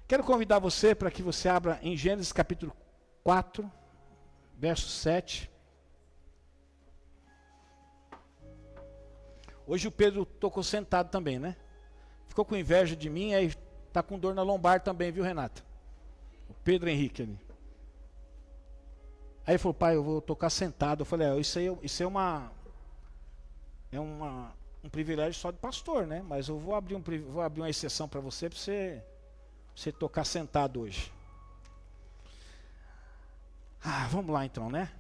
Quero convidar você para que você abra em Gênesis capítulo 4, verso 7. Hoje o Pedro tocou sentado também, né? Ficou com inveja de mim, aí está com dor na lombar também, viu, Renata? O Pedro Henrique ali. Aí ele falou, pai, eu vou tocar sentado. Eu falei, isso é um privilégio só de pastor, né? Mas eu vou abrir uma exceção para você tocar sentado hoje. Vamos lá então, né?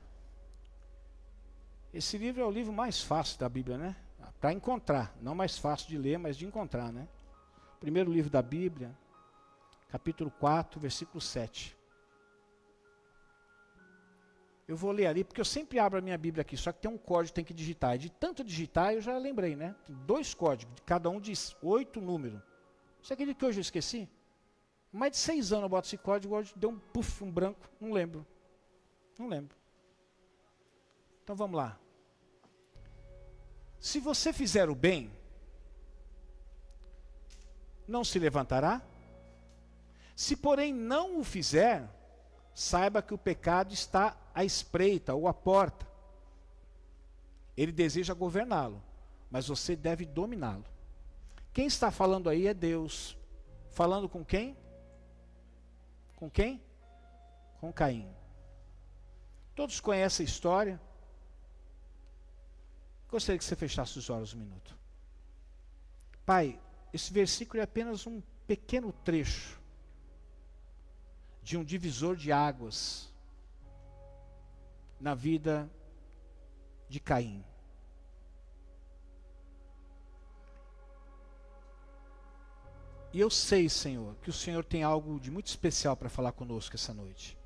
Esse livro é o livro mais fácil da Bíblia, né? Para encontrar, não mais fácil de ler, mas de encontrar, né? Primeiro livro da Bíblia, capítulo 4, versículo 7. Eu vou ler ali, porque eu sempre abro a minha Bíblia aqui, só que tem um código que tem que digitar. E de tanto digitar, eu já lembrei, né? Tem 2 códigos, cada um diz 8 números. Você acredita que hoje eu esqueci? Mais de 6 anos eu boto esse código, hoje deu um branco, não lembro. Não lembro. Então vamos lá. Se você fizer o bem, não se levantará? Se porém não o fizer, saiba que o pecado está à espreita ou à porta. Ele deseja governá-lo, mas você deve dominá-lo. Quem está falando aí é Deus. Falando com quem? Com quem? Com Caim. Todos conhecem a história. Gostaria que você fechasse os olhos um minuto. Pai, esse versículo é apenas um pequeno trecho de um divisor de águas na vida de Caim. E eu sei, Senhor, que o Senhor tem algo de muito especial para falar conosco essa noite.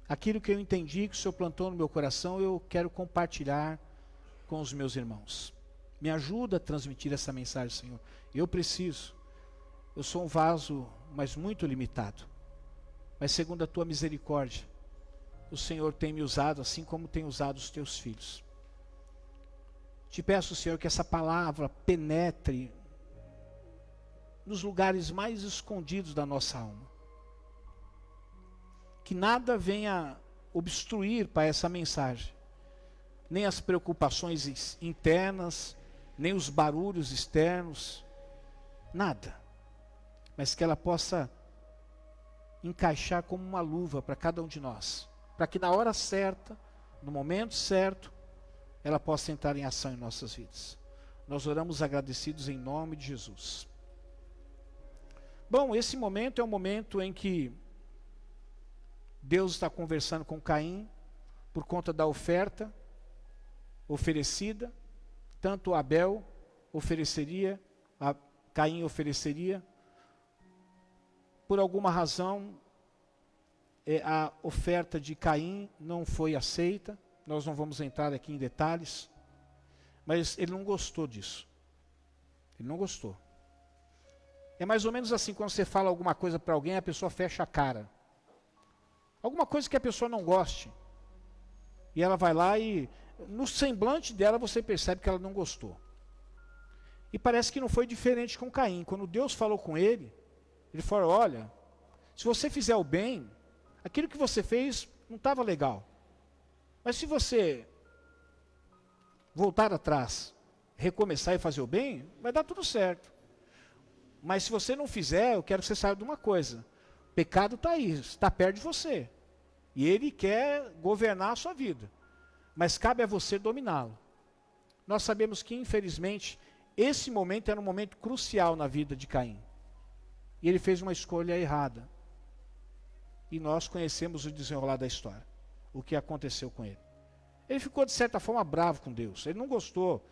Aquilo que eu entendi, que o Senhor plantou no meu coração, eu quero compartilhar com os meus irmãos. Me ajuda a transmitir essa mensagem, Senhor. Eu preciso. Eu sou um vaso, mas muito limitado. Mas segundo a tua misericórdia, o Senhor tem me usado assim como tem usado os teus filhos. Te peço, Senhor, que essa palavra penetre nos lugares mais escondidos da nossa alma. Que nada venha obstruir para essa mensagem. Nem as preocupações internas, nem os barulhos externos, nada. Mas que ela possa encaixar como uma luva para cada um de nós. Para que na hora certa, no momento certo, ela possa entrar em ação em nossas vidas. Nós oramos agradecidos em nome de Jesus. Bom, esse momento é um momento em que Deus está conversando com Caim por conta da oferta oferecida. Tanto Abel ofereceria, Caim ofereceria. Por alguma razão, a oferta de Caim não foi aceita. Nós não vamos entrar aqui em detalhes. Mas ele não gostou disso. Ele não gostou. É mais ou menos assim, quando você fala alguma coisa para alguém, a pessoa fecha a cara. Alguma coisa que a pessoa não goste. E ela vai lá e, no semblante dela, você percebe que ela não gostou. E parece que não foi diferente com Caim. Quando Deus falou com ele, ele falou, olha, se você fizer o bem, aquilo que você fez não estava legal. Mas se você voltar atrás, recomeçar e fazer o bem, vai dar tudo certo. Mas se você não fizer, eu quero que você saiba de uma coisa. O pecado está aí, está perto de você. E ele quer governar a sua vida. Mas cabe a você dominá-lo. Nós sabemos que, infelizmente, esse momento era um momento crucial na vida de Caim. E ele fez uma escolha errada. E nós conhecemos o desenrolar da história. O que aconteceu com ele. Ele ficou, de certa forma, bravo com Deus. Ele não gostou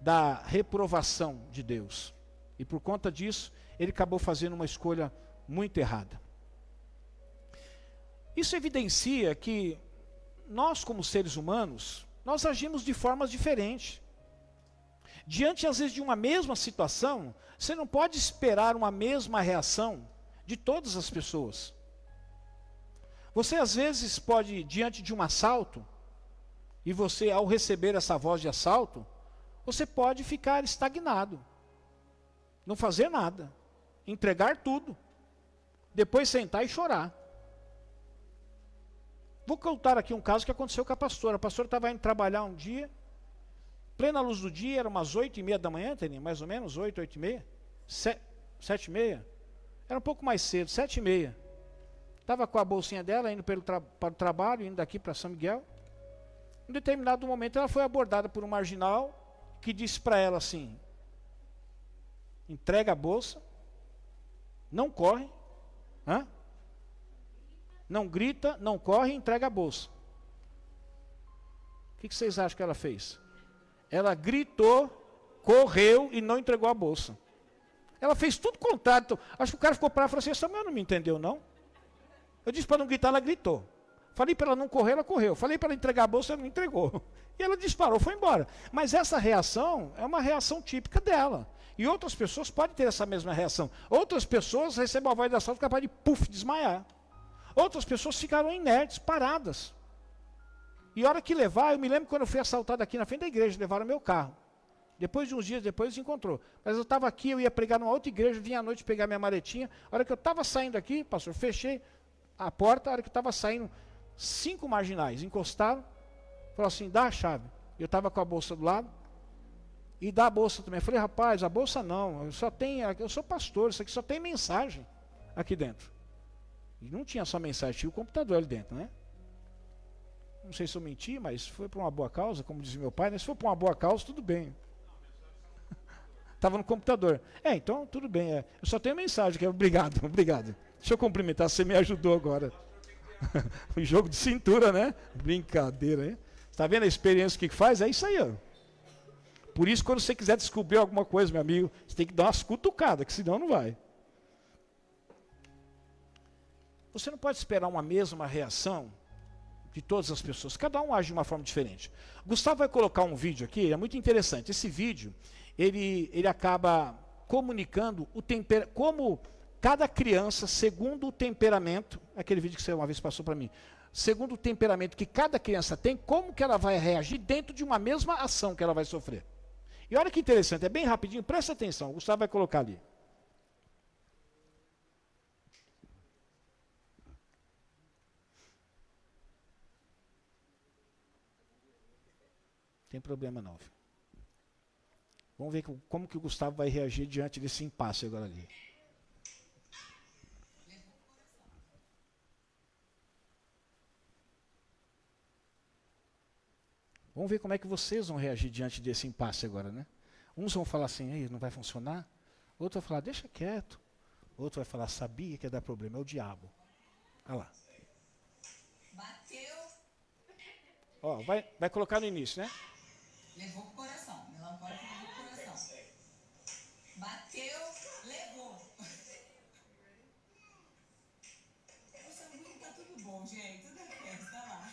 da reprovação de Deus. E por conta disso, ele acabou fazendo uma escolha muito errada. Isso evidencia que nós, como seres humanos, nós agimos de formas diferentes. Diante, às vezes, de uma mesma situação, você não pode esperar uma mesma reação de todas as pessoas. Você, às vezes, pode, diante de um assalto, e você, ao receber essa voz de assalto, você pode ficar estagnado. Não fazer nada. Entregar tudo. depois sentar e chorar. Vou contar aqui um caso que aconteceu com a pastora. A pastora estava indo trabalhar um dia, plena luz do dia, era umas 8h30 da manhã, mais ou menos, 8h30, 7h30, era um pouco mais cedo, 7h30. Estava com a bolsinha dela, indo para o trabalho, indo daqui para São Miguel. Em determinado momento ela foi abordada por um marginal que disse para ela assim: entrega a bolsa, não corre, não grita, não corre, entrega a bolsa. O que vocês acham que ela fez? Ela gritou, correu e não entregou a bolsa. Ela fez tudo contrário. Então, acho que o cara ficou parado e falou assim: essa mulher não me entendeu, não? Eu disse para não gritar, ela gritou. Falei para ela não correr, ela correu. Falei para ela entregar a bolsa, ela não entregou. E ela disparou, foi embora. Mas essa reação é uma reação típica dela. E outras pessoas podem ter essa mesma reação. Outras pessoas recebem a voz da assalto capaz de desmaiar. Outras pessoas ficaram inertes, paradas. E a hora que levar, eu me lembro quando eu fui assaltado aqui na frente da igreja, levaram meu carro. Depois de uns dias depois, encontrou. Mas eu estava aqui, eu ia pregar numa outra igreja, vinha à noite pegar minha maletinha. A hora que eu estava saindo aqui, pastor, fechei a porta, a hora que eu estava saindo, 5 marginais encostaram, falaram assim: dá a chave. Eu estava com a bolsa do lado, e dá a bolsa também. Eu falei: rapaz, a bolsa não, eu sou pastor, isso aqui só tem mensagem aqui dentro. E não tinha só mensagem, tinha o computador ali dentro, né? Não sei se eu menti, mas foi por uma boa causa, como dizia meu pai, né? Se for por uma boa causa, tudo bem. Estava no computador. Então tudo bem. Eu só tenho mensagem, que é obrigado, obrigado. Deixa eu cumprimentar, você me ajudou agora. O jogo de cintura, né? Brincadeira, hein? Está vendo a experiência que faz? É isso aí, ó. Por isso, quando você quiser descobrir alguma coisa, meu amigo, você tem que dar umas cutucadas, que senão não vai. Você não pode esperar uma mesma reação de todas as pessoas. Cada um age de uma forma diferente. Gustavo vai colocar um vídeo aqui, é muito interessante. Esse vídeo, ele acaba comunicando como cada criança, segundo o temperamento, aquele vídeo que você uma vez passou para mim, segundo o temperamento que cada criança tem, como que ela vai reagir dentro de uma mesma ação que ela vai sofrer. E olha que interessante, é bem rapidinho, presta atenção, o Gustavo vai colocar ali. Não tem problema não, filho. Vamos ver como que o Gustavo vai reagir diante desse impasse agora ali. Vamos ver como é que vocês vão reagir diante desse impasse agora, né? Uns vão falar assim: não vai funcionar. Outro vai falar: deixa quieto. Outro vai falar: sabia que ia dar problema, é o diabo. Olha lá. Bateu. Ó, vai colocar no início, né? Levou pro coração. Melancólico levou pro coração. Bateu, levou. O sanguíneo tá tudo bom, gente. Tudo é festa, tá lá.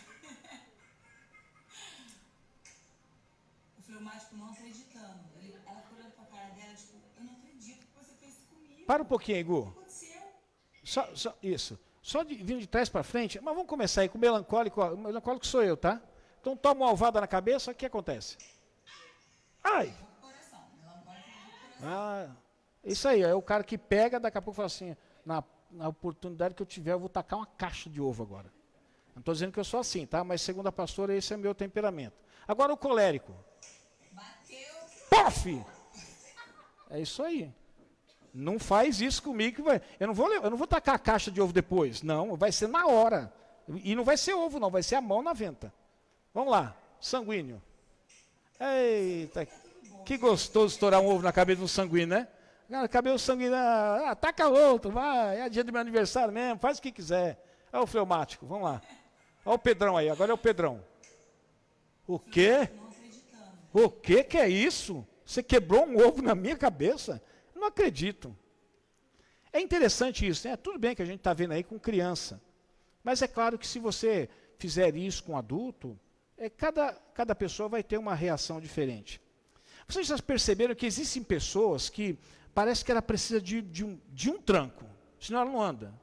O fleumático não acreditando. Ela ficou olhando pra cara dela, tipo: eu não acredito que você fez isso comigo. Para um pouquinho, Gu. O que aconteceu? Isso. Só vindo de trás para frente. Mas vamos começar aí com o melancólico. O melancólico sou eu, tá? Então toma uma alvada na cabeça, o que acontece? Ai! Isso aí, é o cara que pega, daqui a pouco fala assim: na oportunidade que eu tiver, eu vou tacar uma caixa de ovo agora. Não estou dizendo que eu sou assim, tá? Mas segundo a pastora, esse é o meu temperamento. Agora o colérico. Bateu. Pof! É isso aí. Não faz isso comigo que vai. Eu não vou tacar a caixa de ovo depois. Não, vai ser na hora. E não vai ser ovo, não, vai ser a mão na venta. Vamos lá, sanguíneo. Eita, que gostoso estourar um ovo na cabeça do sanguíneo, né? Cabelo sanguíneo, taca outro, vai, é dia do meu aniversário mesmo, faz o que quiser. É o fleumático, vamos lá. Olha o Pedrão aí, agora é o Pedrão. O quê? O que é isso? Você quebrou um ovo na minha cabeça? Não acredito. É interessante isso, né? Tudo bem que a gente está vendo aí com criança. Mas é claro que se você fizer isso com adulto, cada pessoa vai ter uma reação diferente. Vocês já perceberam que existem pessoas que parece que ela precisa de um tranco, senão ela não anda.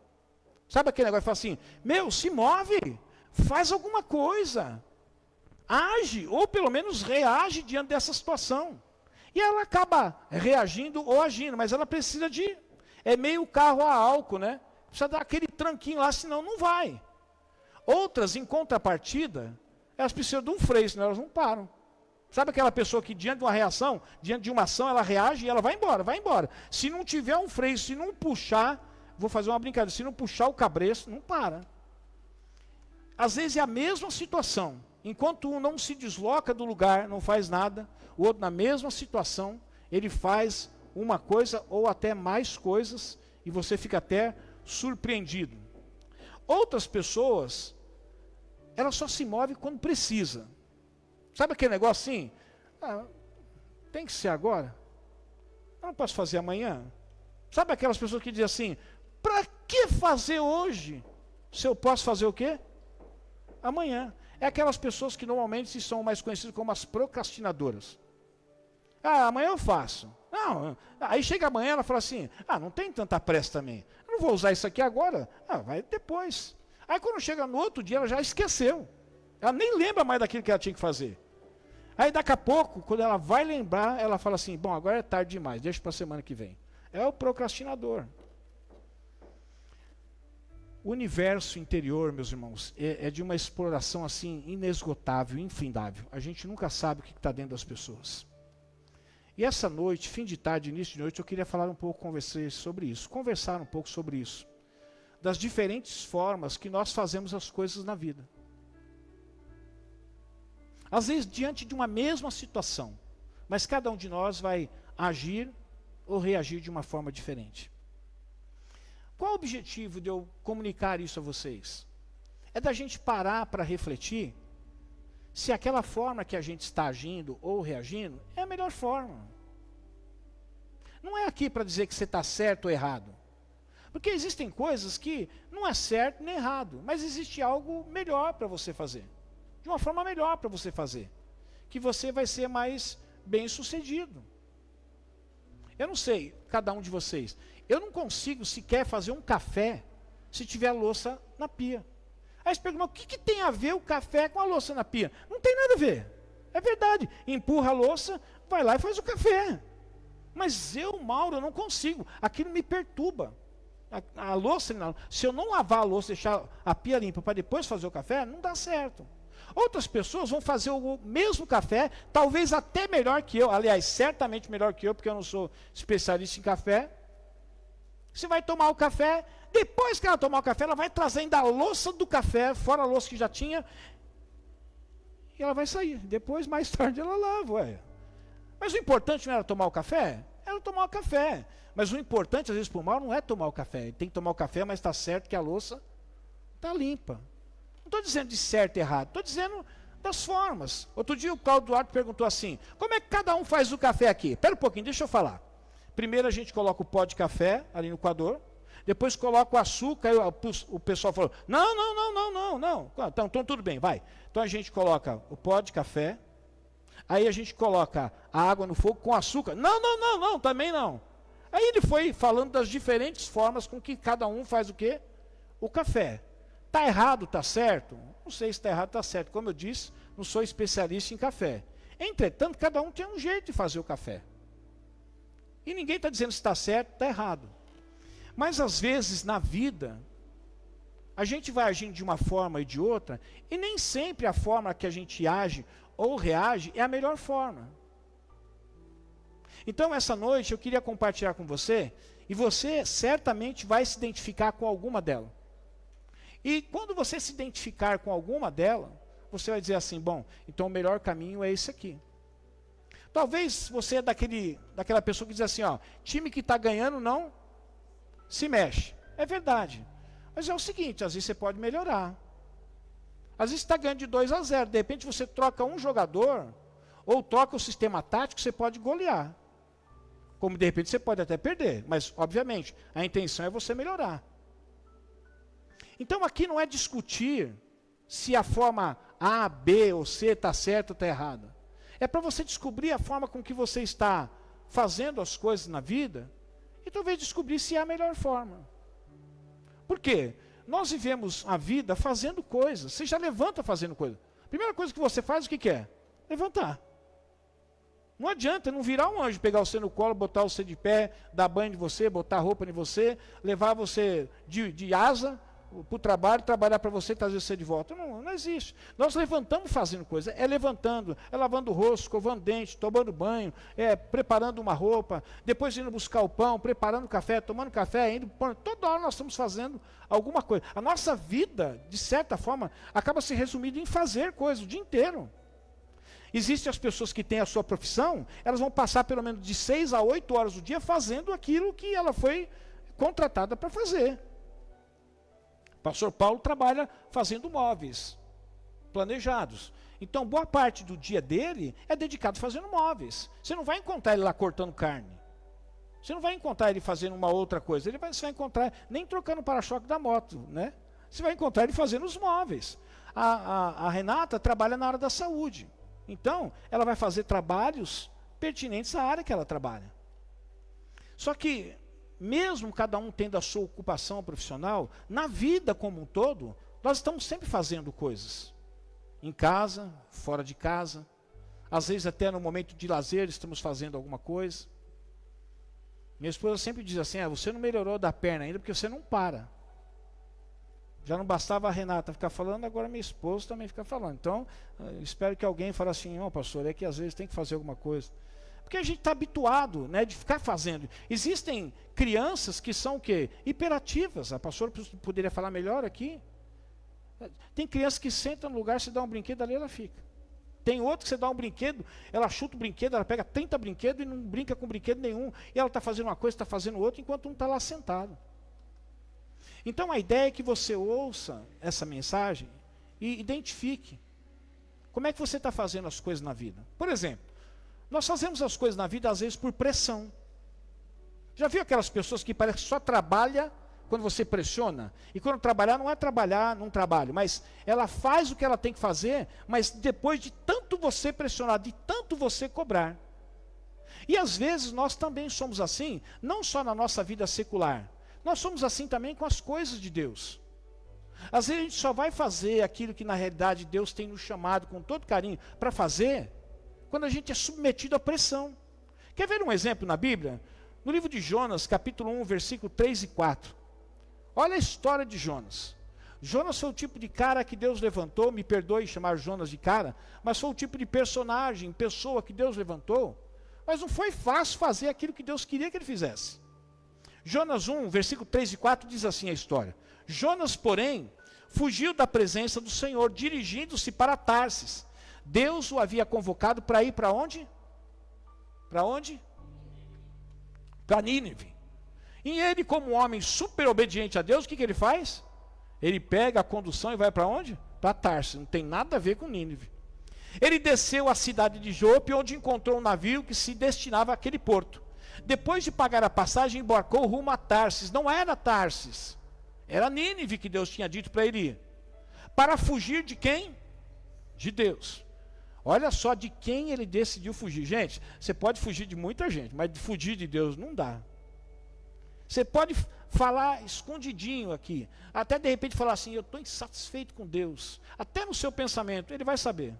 Sabe aquele negócio que fala assim: meu, se move, faz alguma coisa, age, ou pelo menos reage diante dessa situação. E ela acaba reagindo ou agindo, mas ela precisa é meio carro a álcool, né? Precisa dar aquele tranquinho lá, senão não vai. Outras, em contrapartida, elas precisam de um freio, senão elas não param. Sabe aquela pessoa que diante de uma reação, diante de uma ação, ela reage e ela vai embora, vai embora. Se não tiver um freio, se não puxar, vou fazer uma brincadeira, se não puxar o cabresto, não para. Às vezes é a mesma situação. Enquanto um não se desloca do lugar, não faz nada, o outro na mesma situação, ele faz uma coisa ou até mais coisas e você fica até surpreendido. Outras pessoas, elas só se movem quando precisa. Sabe aquele negócio assim? Tem que ser agora? Eu não posso fazer amanhã? Sabe aquelas pessoas que dizem assim, para que fazer hoje? Se eu posso fazer o quê? Amanhã. É aquelas pessoas que normalmente são mais conhecidas como as procrastinadoras. Amanhã eu faço. Não, aí chega amanhã ela fala assim, não tem tanta pressa também. Eu não vou usar isso aqui agora. Vai depois. Aí quando chega no outro dia ela já esqueceu. Ela nem lembra mais daquilo que ela tinha que fazer. Aí daqui a pouco, quando ela vai lembrar, ela fala assim, bom, agora é tarde demais, deixa para a semana que vem. É o procrastinador. O universo interior, meus irmãos, é de uma exploração assim inesgotável, infindável. A gente nunca sabe o que está dentro das pessoas. E essa noite, fim de tarde, início de noite, eu queria falar um pouco com vocês sobre isso, conversar um pouco sobre isso. Das diferentes formas que nós fazemos as coisas na vida. Às vezes diante de uma mesma situação, mas cada um de nós vai agir ou reagir de uma forma diferente. Qual o objetivo de eu comunicar isso a vocês? É da gente parar para refletir se aquela forma que a gente está agindo ou reagindo é a melhor forma. Não é aqui para dizer que você está certo ou errado. Porque existem coisas que não é certo nem errado, mas existe algo melhor para você fazer. De uma forma melhor para você fazer. Que você vai ser mais bem sucedido. Eu não sei, cada um de vocês, eu não consigo sequer fazer um café se tiver a louça na pia. Aí você pergunta, o que tem a ver o café com a louça na pia? Não tem nada a ver. É verdade. Empurra a louça, vai lá e faz o café. Mas eu, Mauro, eu não consigo. Aquilo me perturba. A louça, se eu não lavar a louça, deixar a pia limpa para depois fazer o café, não dá certo. Outras pessoas vão fazer o mesmo café, talvez até melhor que eu, aliás, certamente melhor que eu, porque eu não sou especialista em café. Você vai tomar o café, depois que ela tomar o café, ela vai trazendo a louça do café, fora a louça que já tinha, e ela vai sair. Depois, mais tarde, ela lava. Ué. Mas o importante não era tomar o café? Era tomar o café. Mas o importante, às vezes, para o mal, não é tomar o café. Ele tem que tomar o café, mas está certo que a louça está limpa. Não estou dizendo de certo e errado, estou dizendo das formas. Outro dia o Cláudio Duarte perguntou assim, como é que cada um faz o café aqui? Espera um pouquinho, deixa eu falar. Primeiro a gente coloca o pó de café ali no coador, depois coloca o açúcar, e o pessoal falou, não. Então tudo bem, vai. Então a gente coloca o pó de café, aí a gente coloca a água no fogo com açúcar. Não, também não. Aí ele foi falando das diferentes formas com que cada um faz o quê? O café. Está errado, está certo? Não sei se está errado, está certo. Como eu disse, não sou especialista em café. Entretanto, cada um tem um jeito de fazer o café. E ninguém está dizendo se está certo, está errado. Mas às vezes, na vida, a gente vai agindo de uma forma e de outra, e nem sempre a forma que a gente age ou reage é a melhor forma. Então, essa noite, eu queria compartilhar com você, e você certamente vai se identificar com alguma delas. E quando você se identificar com alguma delas, você vai dizer assim, bom, então o melhor caminho é esse aqui. Talvez você é daquela pessoa que diz assim, time que está ganhando não se mexe. É verdade. Mas é o seguinte, às vezes você pode melhorar. Às vezes você está ganhando de 2-0, de repente você troca um jogador, ou troca o sistema tático, você pode golear. Como de repente você pode até perder, mas obviamente a intenção é você melhorar. Então aqui não é discutir se a forma A, B ou C está certa ou está errada. É para você descobrir a forma com que você está fazendo as coisas na vida e talvez descobrir se é a melhor forma. Por quê? Nós vivemos a vida fazendo coisas. Você já levanta fazendo coisas. Primeira coisa que você faz, o que é? Levantar. Não adianta não virar um anjo, pegar você no colo, botar você de pé, dar banho em você, botar roupa em você, levar você de asa para o trabalho, trabalhar para você e trazer você de volta. Não existe. Nós levantamos fazendo coisa. É levantando, é lavando o rosto, escovando dente, tomando banho, preparando uma roupa, depois indo buscar o pão, preparando o café, tomando café, indo. Toda hora nós estamos fazendo alguma coisa. A nossa vida, de certa forma, acaba se resumindo em fazer coisas o dia inteiro. Existem as pessoas que têm a sua profissão, elas vão passar pelo menos de 6 a 8 horas do dia fazendo aquilo que ela foi contratada para fazer. O pastor Paulo trabalha fazendo móveis planejados. Então, boa parte do dia dele é dedicado fazendo móveis. Você não vai encontrar ele lá cortando carne. Você não vai encontrar ele fazendo uma outra coisa. Você vai encontrar nem trocando o para-choque da moto, né? Você vai encontrar ele fazendo os móveis. A Renata trabalha na área da saúde. Então, ela vai fazer trabalhos pertinentes à área que ela trabalha. Só que, mesmo cada um tendo a sua ocupação profissional, na vida como um todo, nós estamos sempre fazendo coisas. Em casa, fora de casa, às vezes até no momento de lazer estamos fazendo alguma coisa. Minha esposa sempre diz assim, você não melhorou da perna ainda porque você não para. Já não bastava a Renata ficar falando, agora minha esposa também fica falando. Então, espero que alguém fale assim, pastor, é que às vezes tem que fazer alguma coisa. Porque a gente está habituado, né, de ficar fazendo. Existem crianças que são o quê? Hiperativas. A pastora poderia falar melhor aqui. Tem criança que senta no lugar, você dá um brinquedo, ali ela fica. Tem outro que você dá um brinquedo, ela chuta o brinquedo, ela pega 30 brinquedos e não brinca com brinquedo nenhum. E ela está fazendo uma coisa, está fazendo outra, enquanto um está lá sentado. Então a ideia é que você ouça essa mensagem e identifique como é que você está fazendo as coisas na vida. Por exemplo, nós fazemos as coisas na vida às vezes por pressão. Já viu aquelas pessoas que parece que só trabalha quando você pressiona? E quando trabalhar não é trabalhar num trabalho, mas ela faz o que ela tem que fazer, mas depois de tanto você pressionar, de tanto você cobrar. E às vezes nós também somos assim, não só na nossa vida secular. Nós somos assim também com as coisas de Deus. Às vezes a gente só vai fazer aquilo que na realidade Deus tem nos chamado com todo carinho para fazer, quando a gente é submetido à pressão. Quer ver um exemplo na Bíblia? No livro de Jonas, capítulo 1, versículo 3 e 4. Olha a história de Jonas. Jonas foi o tipo de cara que Deus levantou, me perdoe chamar Jonas de cara, mas foi o tipo de personagem, pessoa que Deus levantou, mas não foi fácil fazer aquilo que Deus queria que ele fizesse. Jonas 1, versículo 3 e 4 diz assim a história. Jonas, porém, fugiu da presença do Senhor, dirigindo-se para Tarsis. Deus o havia convocado para ir para onde? Para onde? Para Nínive. E ele, como um homem super obediente a Deus, o que ele faz? Ele pega a condução e vai para onde? Para Tarsis. Não tem nada a ver com Nínive. Ele desceu à cidade de Jope, onde encontrou um navio que se destinava àquele porto. Depois de pagar a passagem, embarcou rumo a Tarsis. Não era Tarsis, era Nínive que Deus tinha dito para ele ir. Para fugir de quem? De Deus. Olha só de quem ele decidiu fugir. Gente, você pode fugir de muita gente, mas de fugir de Deus não dá. Você pode falar escondidinho aqui, até de repente falar assim, eu estou insatisfeito com Deus. Até no seu pensamento, ele vai saber.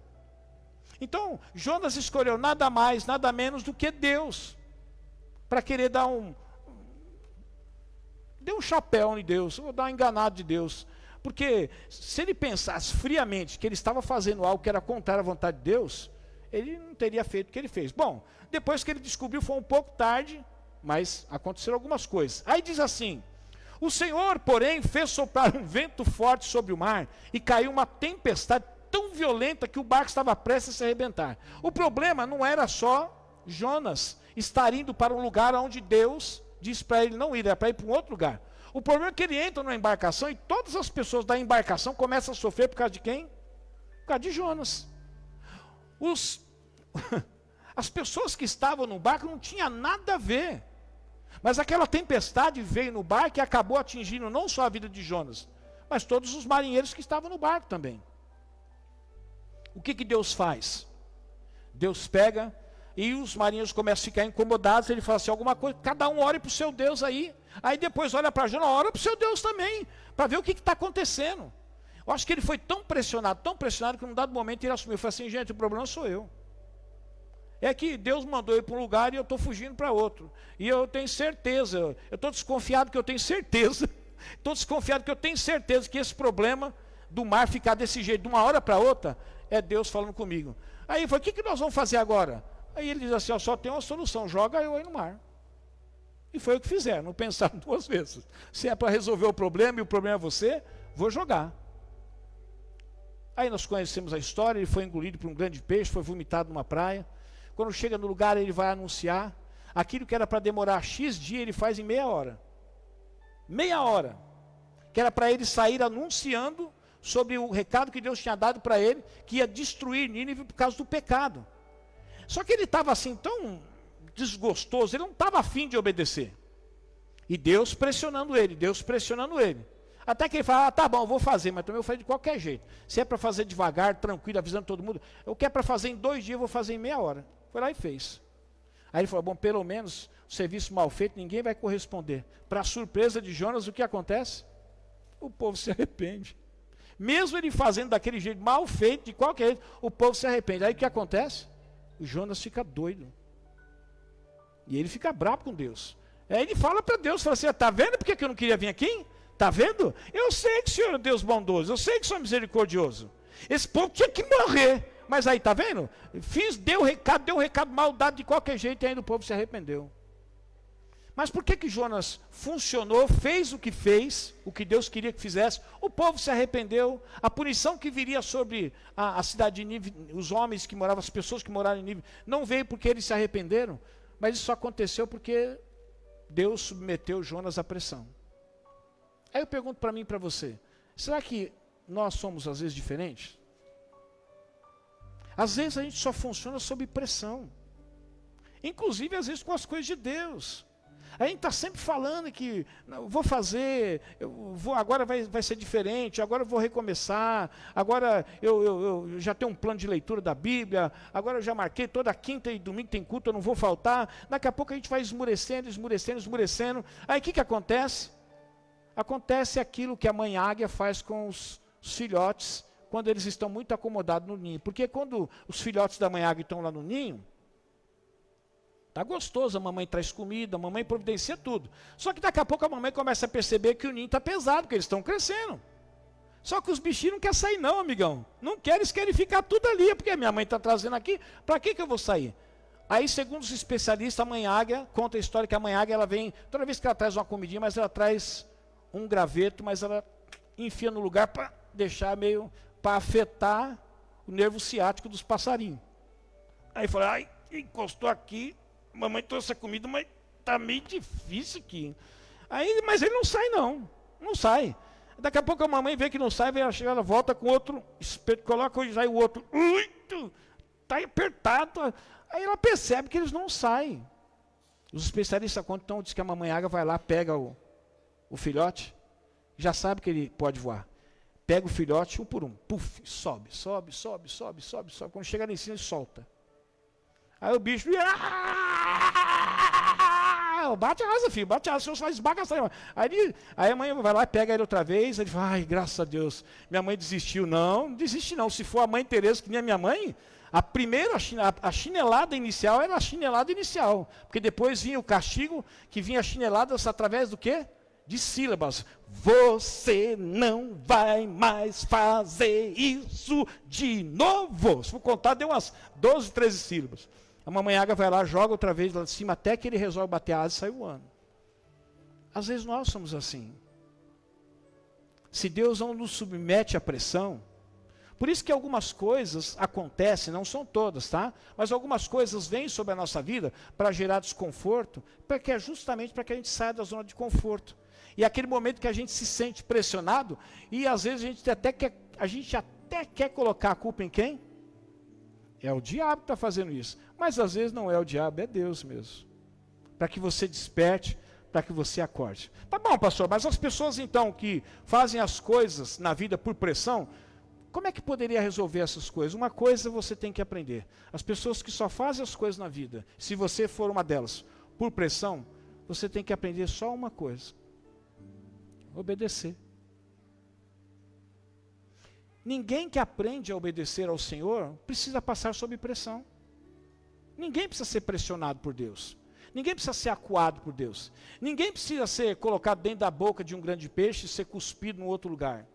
Então, Jonas escolheu nada mais, nada menos do que Deus, para querer dar deu um chapéu em Deus, vou dar um enganado de Deus. Porque se ele pensasse friamente que ele estava fazendo algo que era contrário à vontade de Deus, ele não teria feito o que ele fez. Bom, depois que ele descobriu foi um pouco tarde, mas aconteceram algumas coisas. Aí diz assim, o Senhor, porém, fez soprar um vento forte sobre o mar e caiu uma tempestade tão violenta que o barco estava prestes a se arrebentar. O problema não era só Jonas estar indo para um lugar onde Deus disse para ele não ir, era para ir para um outro lugar. O problema é que ele entra numa embarcação e todas as pessoas da embarcação começam a sofrer por causa de quem? Por causa de Jonas. As pessoas que estavam no barco não tinham nada a ver. Mas aquela tempestade veio no barco e acabou atingindo não só a vida de Jonas, mas todos os marinheiros que estavam no barco também. O que Deus faz? Deus pega e os marinheiros começam a ficar incomodados, ele fala assim, alguma coisa, cada um ore para o seu Deus aí. Aí depois olha para Jonas, ora para o seu Deus também, para ver o que está acontecendo. Eu acho que ele foi tão pressionado, que num dado momento ele assumiu, falou assim, gente, o problema sou eu. É que Deus mandou ir para um lugar e eu estou fugindo para outro. E eu tenho certeza, eu estou desconfiado que eu tenho certeza, estou desconfiado que eu tenho certeza que esse problema do mar ficar desse jeito, de uma hora para outra, é Deus falando comigo. Aí eu falei, o que nós vamos fazer agora? Aí ele diz assim, ó, só tem uma solução, joga eu aí no mar. E foi o que fizeram, não pensaram duas vezes. Se é para resolver o problema e o problema é você, vou jogar. Aí nós conhecemos a história, ele foi engolido por um grande peixe, foi vomitado numa praia. Quando chega no lugar, ele vai anunciar. Aquilo que era para demorar X dia, ele faz em meia hora. Meia hora. Que era para ele sair anunciando sobre o recado que Deus tinha dado para ele, que ia destruir Nínive por causa do pecado. Só que ele estava assim tão desgostoso, ele não estava afim de obedecer. E Deus pressionando ele, Deus pressionando ele. Até que ele fala, tá bom, eu vou fazer, mas também eu faço de qualquer jeito. Se é para fazer devagar, tranquilo, avisando todo mundo, o que é para fazer em 2 dias, eu vou fazer em meia hora. Foi lá e fez. Aí ele falou, bom, pelo menos o serviço mal feito, ninguém vai corresponder. Para a surpresa de Jonas, o que acontece? O povo se arrepende. Mesmo ele fazendo daquele jeito mal feito, de qualquer jeito, o povo se arrepende. Aí o que acontece? O Jonas fica doido. E ele fica bravo com Deus. Aí ele fala para Deus, fala assim, tá vendo porque que eu não queria vir aqui? Tá vendo? Eu sei que o Senhor é Deus bondoso, eu sei que o Senhor é misericordioso. Esse povo tinha que morrer. Mas aí, tá vendo? Deu um recado mal dado de qualquer jeito e ainda o povo se arrependeu. Mas por que Jonas funcionou, fez o que fez, o que Deus queria que fizesse, o povo se arrependeu, a punição que viria sobre a cidade de Nínive, os homens que moravam, as pessoas que moraram em Nínive, não veio porque eles se arrependeram, mas isso aconteceu porque Deus submeteu Jonas à pressão. Aí eu pergunto para mim e para você, será que nós somos às vezes diferentes? Às vezes a gente só funciona sob pressão. Inclusive às vezes com as coisas de Deus. A gente está sempre falando que não, vou fazer, agora vai ser diferente, agora eu vou recomeçar, agora eu já tenho um plano de leitura da Bíblia, agora eu já marquei toda quinta e domingo tem culto, eu não vou faltar. Daqui a pouco a gente vai esmurecendo. Aí o que acontece? Acontece aquilo que a mãe águia faz com os filhotes, quando eles estão muito acomodados no ninho. Porque quando os filhotes da mãe águia estão lá no ninho, está gostoso, a mamãe traz comida, a mamãe providencia tudo. Só que daqui a pouco a mamãe começa a perceber que o ninho está pesado, porque eles estão crescendo. Só que os bichinhos não querem sair não, amigão. Não querem, eles querem ficar tudo ali, porque minha mãe está trazendo aqui, para que eu vou sair? Aí, segundo os especialistas, a mãe águia conta a história que a mãe águia, ela vem, toda vez que ela traz uma comidinha, mas ela traz um graveto, mas ela enfia no lugar para deixar meio, para afetar o nervo ciático dos passarinhos. Aí fala, ai, encostou aqui, mamãe trouxe a comida, mas tá meio difícil aqui. Aí, mas ele não sai não sai. Daqui a pouco a mamãe vê que não sai, ela volta com outro espeto, coloca e sai o outro, tá apertado. Aí ela percebe que eles não saem. Os especialistas contam, então, diz que a mamãe águia vai lá, pega o filhote, já sabe que ele pode voar. Pega o filhote, um por um, puf, sobe. Quando chega lá em cima, ele solta. Aí o bicho, bate a asa, filho, bate a asa, o senhor vai esbagaçar. Aí a mãe vai lá, pega ele outra vez, ele fala, ai, graças a Deus, minha mãe desistiu. Não desiste não, se for a mãe Teresa, que nem a minha mãe, a primeira, a chinelada inicial era a chinelada inicial, porque depois vinha o castigo, que vinha a chinelada através do quê? De sílabas. Você não vai mais fazer isso de novo. Se for contar, deu umas 12, 13 sílabas. A mamãe águia vai lá, joga outra vez lá de cima, até que ele resolve bater a asa e sai voando. Às vezes nós somos assim. Se Deus não nos submete à pressão, por isso que algumas coisas acontecem, não são todas, tá? Mas algumas coisas vêm sobre a nossa vida para gerar desconforto, porque é justamente para que a gente saia da zona de conforto. E aquele momento que a gente se sente pressionado, e às vezes a gente até quer colocar a culpa em quem? É o diabo que está fazendo isso. Mas às vezes não é o diabo, é Deus mesmo. Para que você desperte, para que você acorde. Tá bom, pastor, mas as pessoas então que fazem as coisas na vida por pressão, como é que poderia resolver essas coisas? Uma coisa você tem que aprender. As pessoas que só fazem as coisas na vida, se você for uma delas, por pressão, você tem que aprender só uma coisa. Obedecer. Ninguém que aprende a obedecer ao Senhor precisa passar sob pressão. Ninguém precisa ser pressionado por Deus. Ninguém precisa ser acuado por Deus. Ninguém precisa ser colocado dentro da boca de um grande peixe e ser cuspido em outro lugar.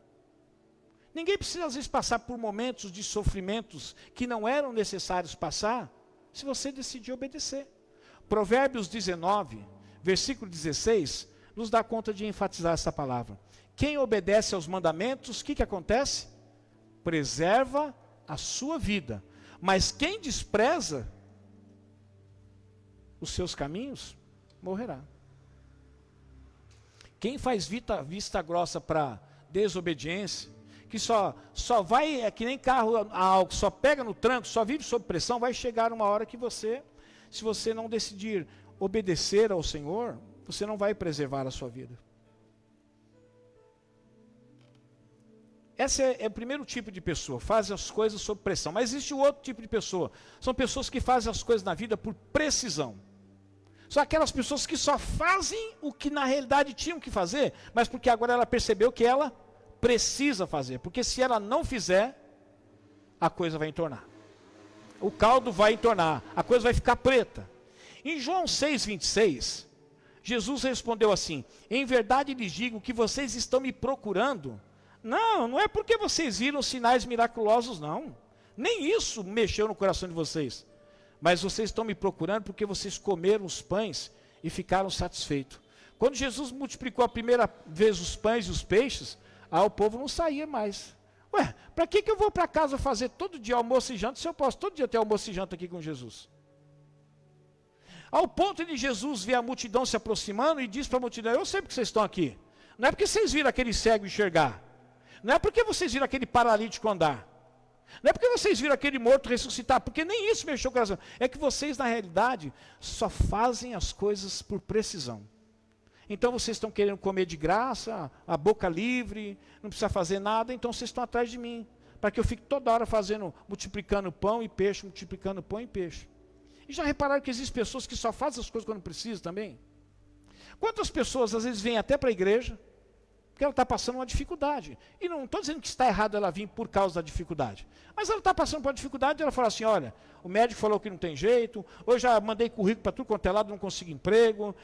Ninguém precisa, às vezes, passar por momentos de sofrimentos que não eram necessários passar, se você decidir obedecer. Provérbios 19, versículo 16, nos dá conta de enfatizar essa palavra. Quem obedece aos mandamentos, o que acontece? Preserva a sua vida. Mas quem despreza os seus caminhos, morrerá. Quem faz vista grossa para desobediência, que só vai, é que nem carro a álcool, só pega no tranco, só vive sob pressão, vai chegar uma hora que você, se você não decidir obedecer ao Senhor, você não vai preservar a sua vida. Esse é o primeiro tipo de pessoa, faz as coisas sob pressão. Mas existe o outro tipo de pessoa, são pessoas que fazem as coisas na vida por precisão. São aquelas pessoas que só fazem o que na realidade tinham que fazer, mas porque agora ela percebeu que ela precisa fazer. Porque se ela não fizer, a coisa vai entornar. O caldo vai entornar, a coisa vai ficar preta. Em João 6,26, Jesus respondeu assim: em verdade lhes digo que vocês estão me procurando. Não é porque vocês viram sinais miraculosos, não. Nem isso mexeu no coração de vocês. Mas vocês estão me procurando porque vocês comeram os pães e ficaram satisfeitos. Quando Jesus multiplicou a primeira vez os pães e os peixes, o povo não saía mais. Ué, para que eu vou para casa fazer todo dia almoço e janta, se eu posso todo dia ter almoço e janta aqui com Jesus? Ao ponto de Jesus ver a multidão se aproximando e diz para a multidão: eu sei porque vocês estão aqui. Não é porque vocês viram aquele cego enxergar. Não é porque vocês viram aquele paralítico andar. Não é porque vocês viram aquele morto ressuscitar, porque nem isso mexeu com o coração. É que vocês, na realidade, só fazem as coisas por precisão. Então vocês estão querendo comer de graça, a boca livre, não precisa fazer nada, então vocês estão atrás de mim. Para que eu fique toda hora multiplicando pão e peixe, multiplicando pão e peixe. E já repararam que existem pessoas que só fazem as coisas quando precisam também? Quantas pessoas às vezes vêm até para a igreja, porque ela está passando uma dificuldade. E não estou dizendo que está errado ela vir por causa da dificuldade. Mas ela está passando por uma dificuldade e ela fala assim: olha, o médico falou que não tem jeito, eu já mandei currículo para tudo quanto é lado, não consigo emprego,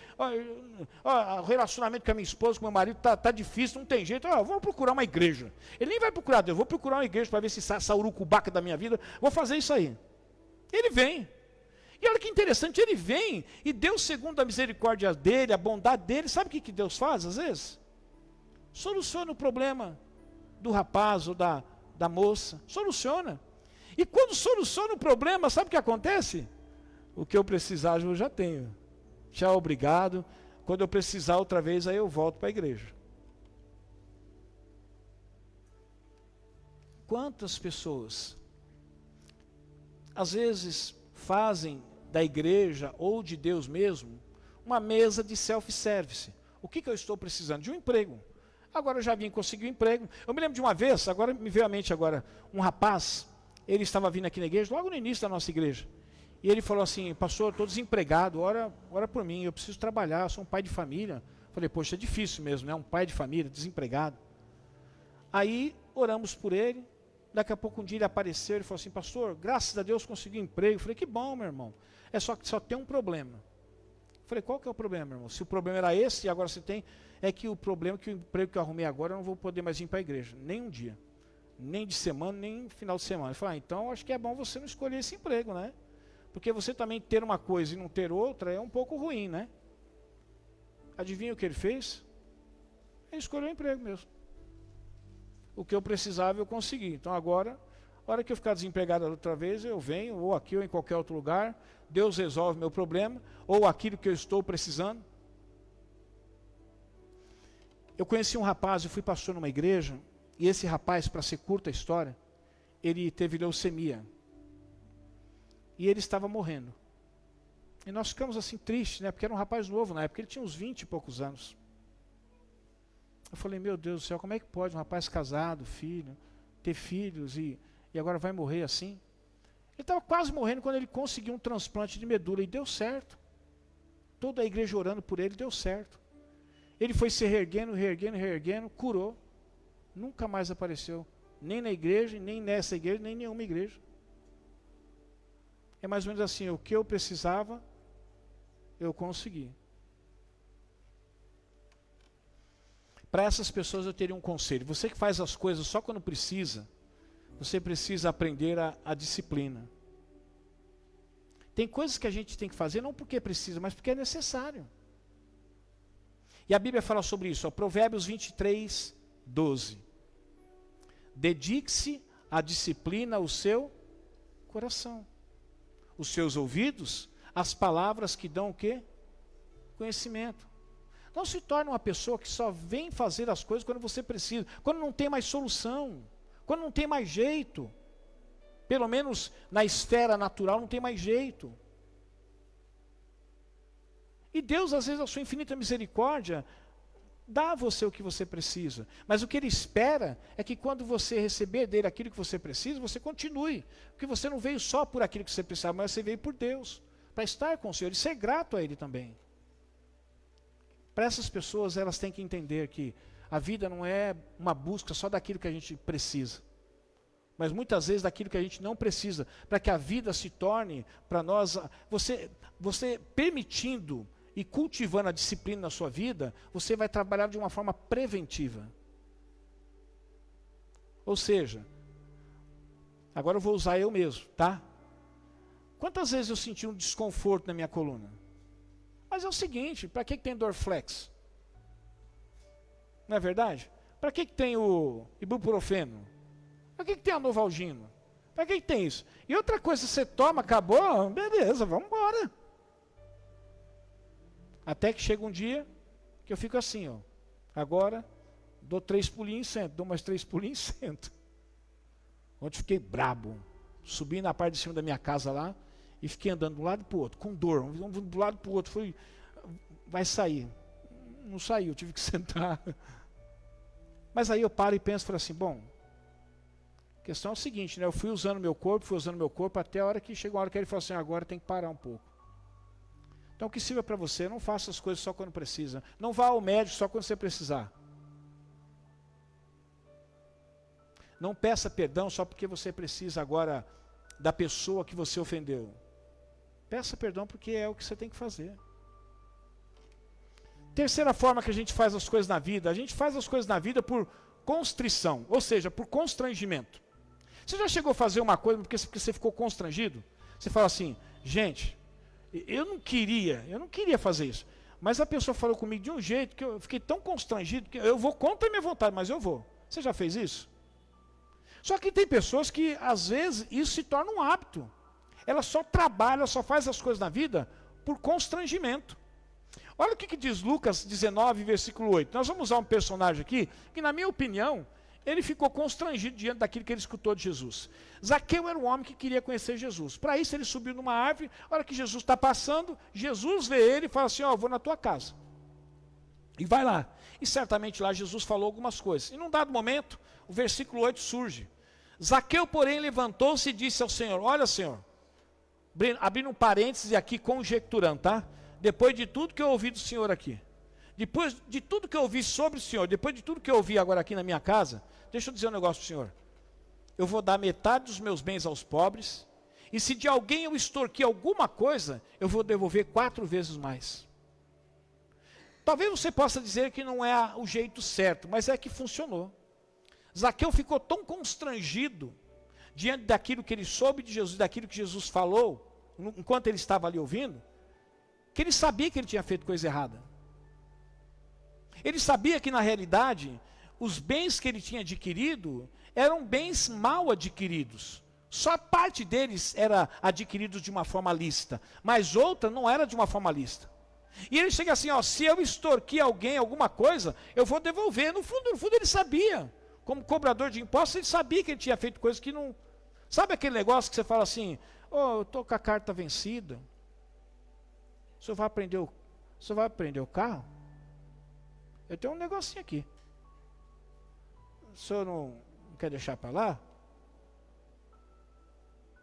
o relacionamento com a minha esposa, com o meu marido está difícil, não tem jeito, vou procurar uma igreja. Ele nem vai procurar Deus, vou procurar uma igreja para ver se essa urucubaca da minha vida, vou fazer isso aí. Ele vem. E olha que interessante, ele vem, e Deus, segundo a misericórdia dele, a bondade dele, sabe o que Deus faz às vezes? Soluciona o problema do rapaz ou da moça. Soluciona. E quando soluciona o problema, sabe o que acontece? O que eu precisar eu já tenho. Tchau, obrigado. Quando eu precisar outra vez, aí eu volto para a igreja. Quantas pessoas, às vezes, fazem da igreja ou de Deus mesmo uma mesa de self-service. O que eu estou precisando? De um emprego. Agora eu já vim conseguir um emprego. Eu me lembro de uma vez, agora me veio à mente agora, um rapaz, ele estava vindo aqui na igreja, logo no início da nossa igreja. E ele falou assim: pastor, estou desempregado, ora por mim, eu preciso trabalhar, sou um pai de família. Falei: poxa, é difícil mesmo, né? Um pai de família, desempregado. Aí oramos por ele, daqui a pouco um dia ele apareceu e falou assim: pastor, graças a Deus consegui um emprego. Eu falei: que bom, meu irmão, é só que só tem um problema. Eu falei: qual que é o problema, meu irmão? Se o problema era esse e agora você tem, é que o problema é que o emprego que eu arrumei agora eu não vou poder mais vir para a igreja, nem um dia, nem de semana, nem final de semana. Eu falei: então acho que é bom você não escolher esse emprego, né? Porque você também ter uma coisa e não ter outra é um pouco ruim, né? Adivinha o que ele fez? Ele escolheu o emprego mesmo. O que eu precisava eu consegui. Então agora, a hora que eu ficar desempregado outra vez, eu venho, ou aqui ou em qualquer outro lugar, Deus resolve meu problema, ou aquilo que eu estou precisando. Eu conheci um rapaz, eu fui pastor numa igreja, e esse rapaz, para ser curta a história, ele teve leucemia. E ele estava morrendo. E nós ficamos assim tristes, né? Porque era um rapaz novo na época, ele tinha uns 20 e poucos anos. Eu falei: meu Deus do céu, como é que pode um rapaz casado, filho, ter filhos e agora vai morrer assim? Ele estava quase morrendo quando ele conseguiu um transplante de medula e deu certo. Toda a igreja orando por ele, deu certo. Ele foi se reerguendo, curou. Nunca mais apareceu. Nem na igreja, nem nessa igreja, nem em nenhuma igreja. É mais ou menos assim, o que eu precisava, eu consegui. Para essas pessoas eu teria um conselho. Você que faz as coisas só quando precisa, você precisa aprender a disciplina. Tem coisas que a gente tem que fazer não porque precisa, mas porque é necessário. E a Bíblia fala sobre isso, ó, Provérbios 23, 12. Dedique-se à disciplina o seu coração. Os seus ouvidos, as palavras que dão o quê? Conhecimento. Não se torne uma pessoa que só vem fazer as coisas quando você precisa, quando não tem mais solução, quando não tem mais jeito. Pelo menos na esfera natural não tem mais jeito. E Deus, às vezes, a sua infinita misericórdia, dá a você o que você precisa. Mas o que Ele espera é que quando você receber dele aquilo que você precisa, você continue. Porque você não veio só por aquilo que você precisava, mas você veio por Deus, para estar com o Senhor e ser grato a Ele também. Para essas pessoas, elas têm que entender que a vida não é uma busca só daquilo que a gente precisa, mas muitas vezes daquilo que a gente não precisa, para que a vida se torne para nós, você permitindo e cultivando a disciplina na sua vida, você vai trabalhar de uma forma preventiva. Ou seja, agora eu vou usar eu mesmo, tá? Quantas vezes eu senti um desconforto na minha coluna? Mas é o seguinte, para que tem Dorflex? Não é verdade? Para que tem o ibuprofeno? Para que tem a Novalgina? Para que tem isso? E outra coisa, você toma, acabou, beleza, vamos embora. Até que chega um dia que eu fico assim, ó. Agora, dou 3 pulinhos e sento, dou mais 3 pulinhos e sento. Ontem fiquei brabo. Subi na parte de cima da minha casa lá e fiquei andando de um lado para o outro, com dor. Um do lado para o outro, vai sair. Não saiu, tive que sentar. Mas aí eu paro e penso, falo assim, bom, a questão é o seguinte, né? Eu fui usando meu corpo, até a hora que chegou a hora que ele falou assim, agora tem que parar um pouco. Então que sirva para você, não faça as coisas só quando precisa. Não vá ao médico só quando você precisar. Não peça perdão só porque você precisa agora da pessoa que você ofendeu. Peça perdão porque é o que você tem que fazer. Terceira forma que a gente faz as coisas na vida, a gente faz as coisas na vida por constrição, ou seja, por constrangimento. Você já chegou a fazer uma coisa porque você ficou constrangido? Você fala assim, gente, eu não queria fazer isso. Mas a pessoa falou comigo de um jeito que eu fiquei tão constrangido que eu vou contra a minha vontade, mas eu vou. Você já fez isso? Só que tem pessoas que, às vezes, isso se torna um hábito. Ela só trabalha, só faz as coisas na vida por constrangimento. Olha o que diz Lucas 19, versículo 8. Nós vamos usar um personagem aqui, que na minha opinião, ele ficou constrangido diante daquilo que ele escutou de Jesus. Zaqueu era um homem que queria conhecer Jesus. Para isso ele subiu numa árvore, a hora que Jesus está passando, Jesus vê ele e fala assim, ó, vou na tua casa. E vai lá. E certamente lá Jesus falou algumas coisas. E num dado momento, o versículo 8 surge. Zaqueu, porém, levantou-se e disse ao Senhor, olha, Senhor, abrindo um parênteses aqui, conjecturando, tá? Depois de tudo que eu ouvi do Senhor aqui, depois de tudo que eu ouvi sobre o Senhor, depois de tudo que eu ouvi agora aqui na minha casa, deixa eu dizer um negócio para o Senhor. Eu vou dar metade dos meus bens aos pobres, e se de alguém eu extorquir alguma coisa, eu vou devolver 4 vezes mais. Talvez você possa dizer que não é o jeito certo, mas é que funcionou. Zaqueu ficou tão constrangido diante daquilo que ele soube de Jesus, daquilo que Jesus falou, enquanto ele estava ali ouvindo, que ele sabia que ele tinha feito coisa errada. Ele sabia que na realidade, os bens que ele tinha adquirido, eram bens mal adquiridos. Só parte deles era adquirido de uma forma lícita, mas outra não era de uma forma lícita. E ele chega assim, ó, se eu extorquir alguém alguma coisa, eu vou devolver. No fundo ele sabia. Como cobrador de impostos, ele sabia que ele tinha feito coisas que não... Sabe aquele negócio que você fala assim, eu estou com a carta vencida, o senhor vai aprender o carro? Eu tenho um negocinho aqui. O senhor não quer deixar para lá?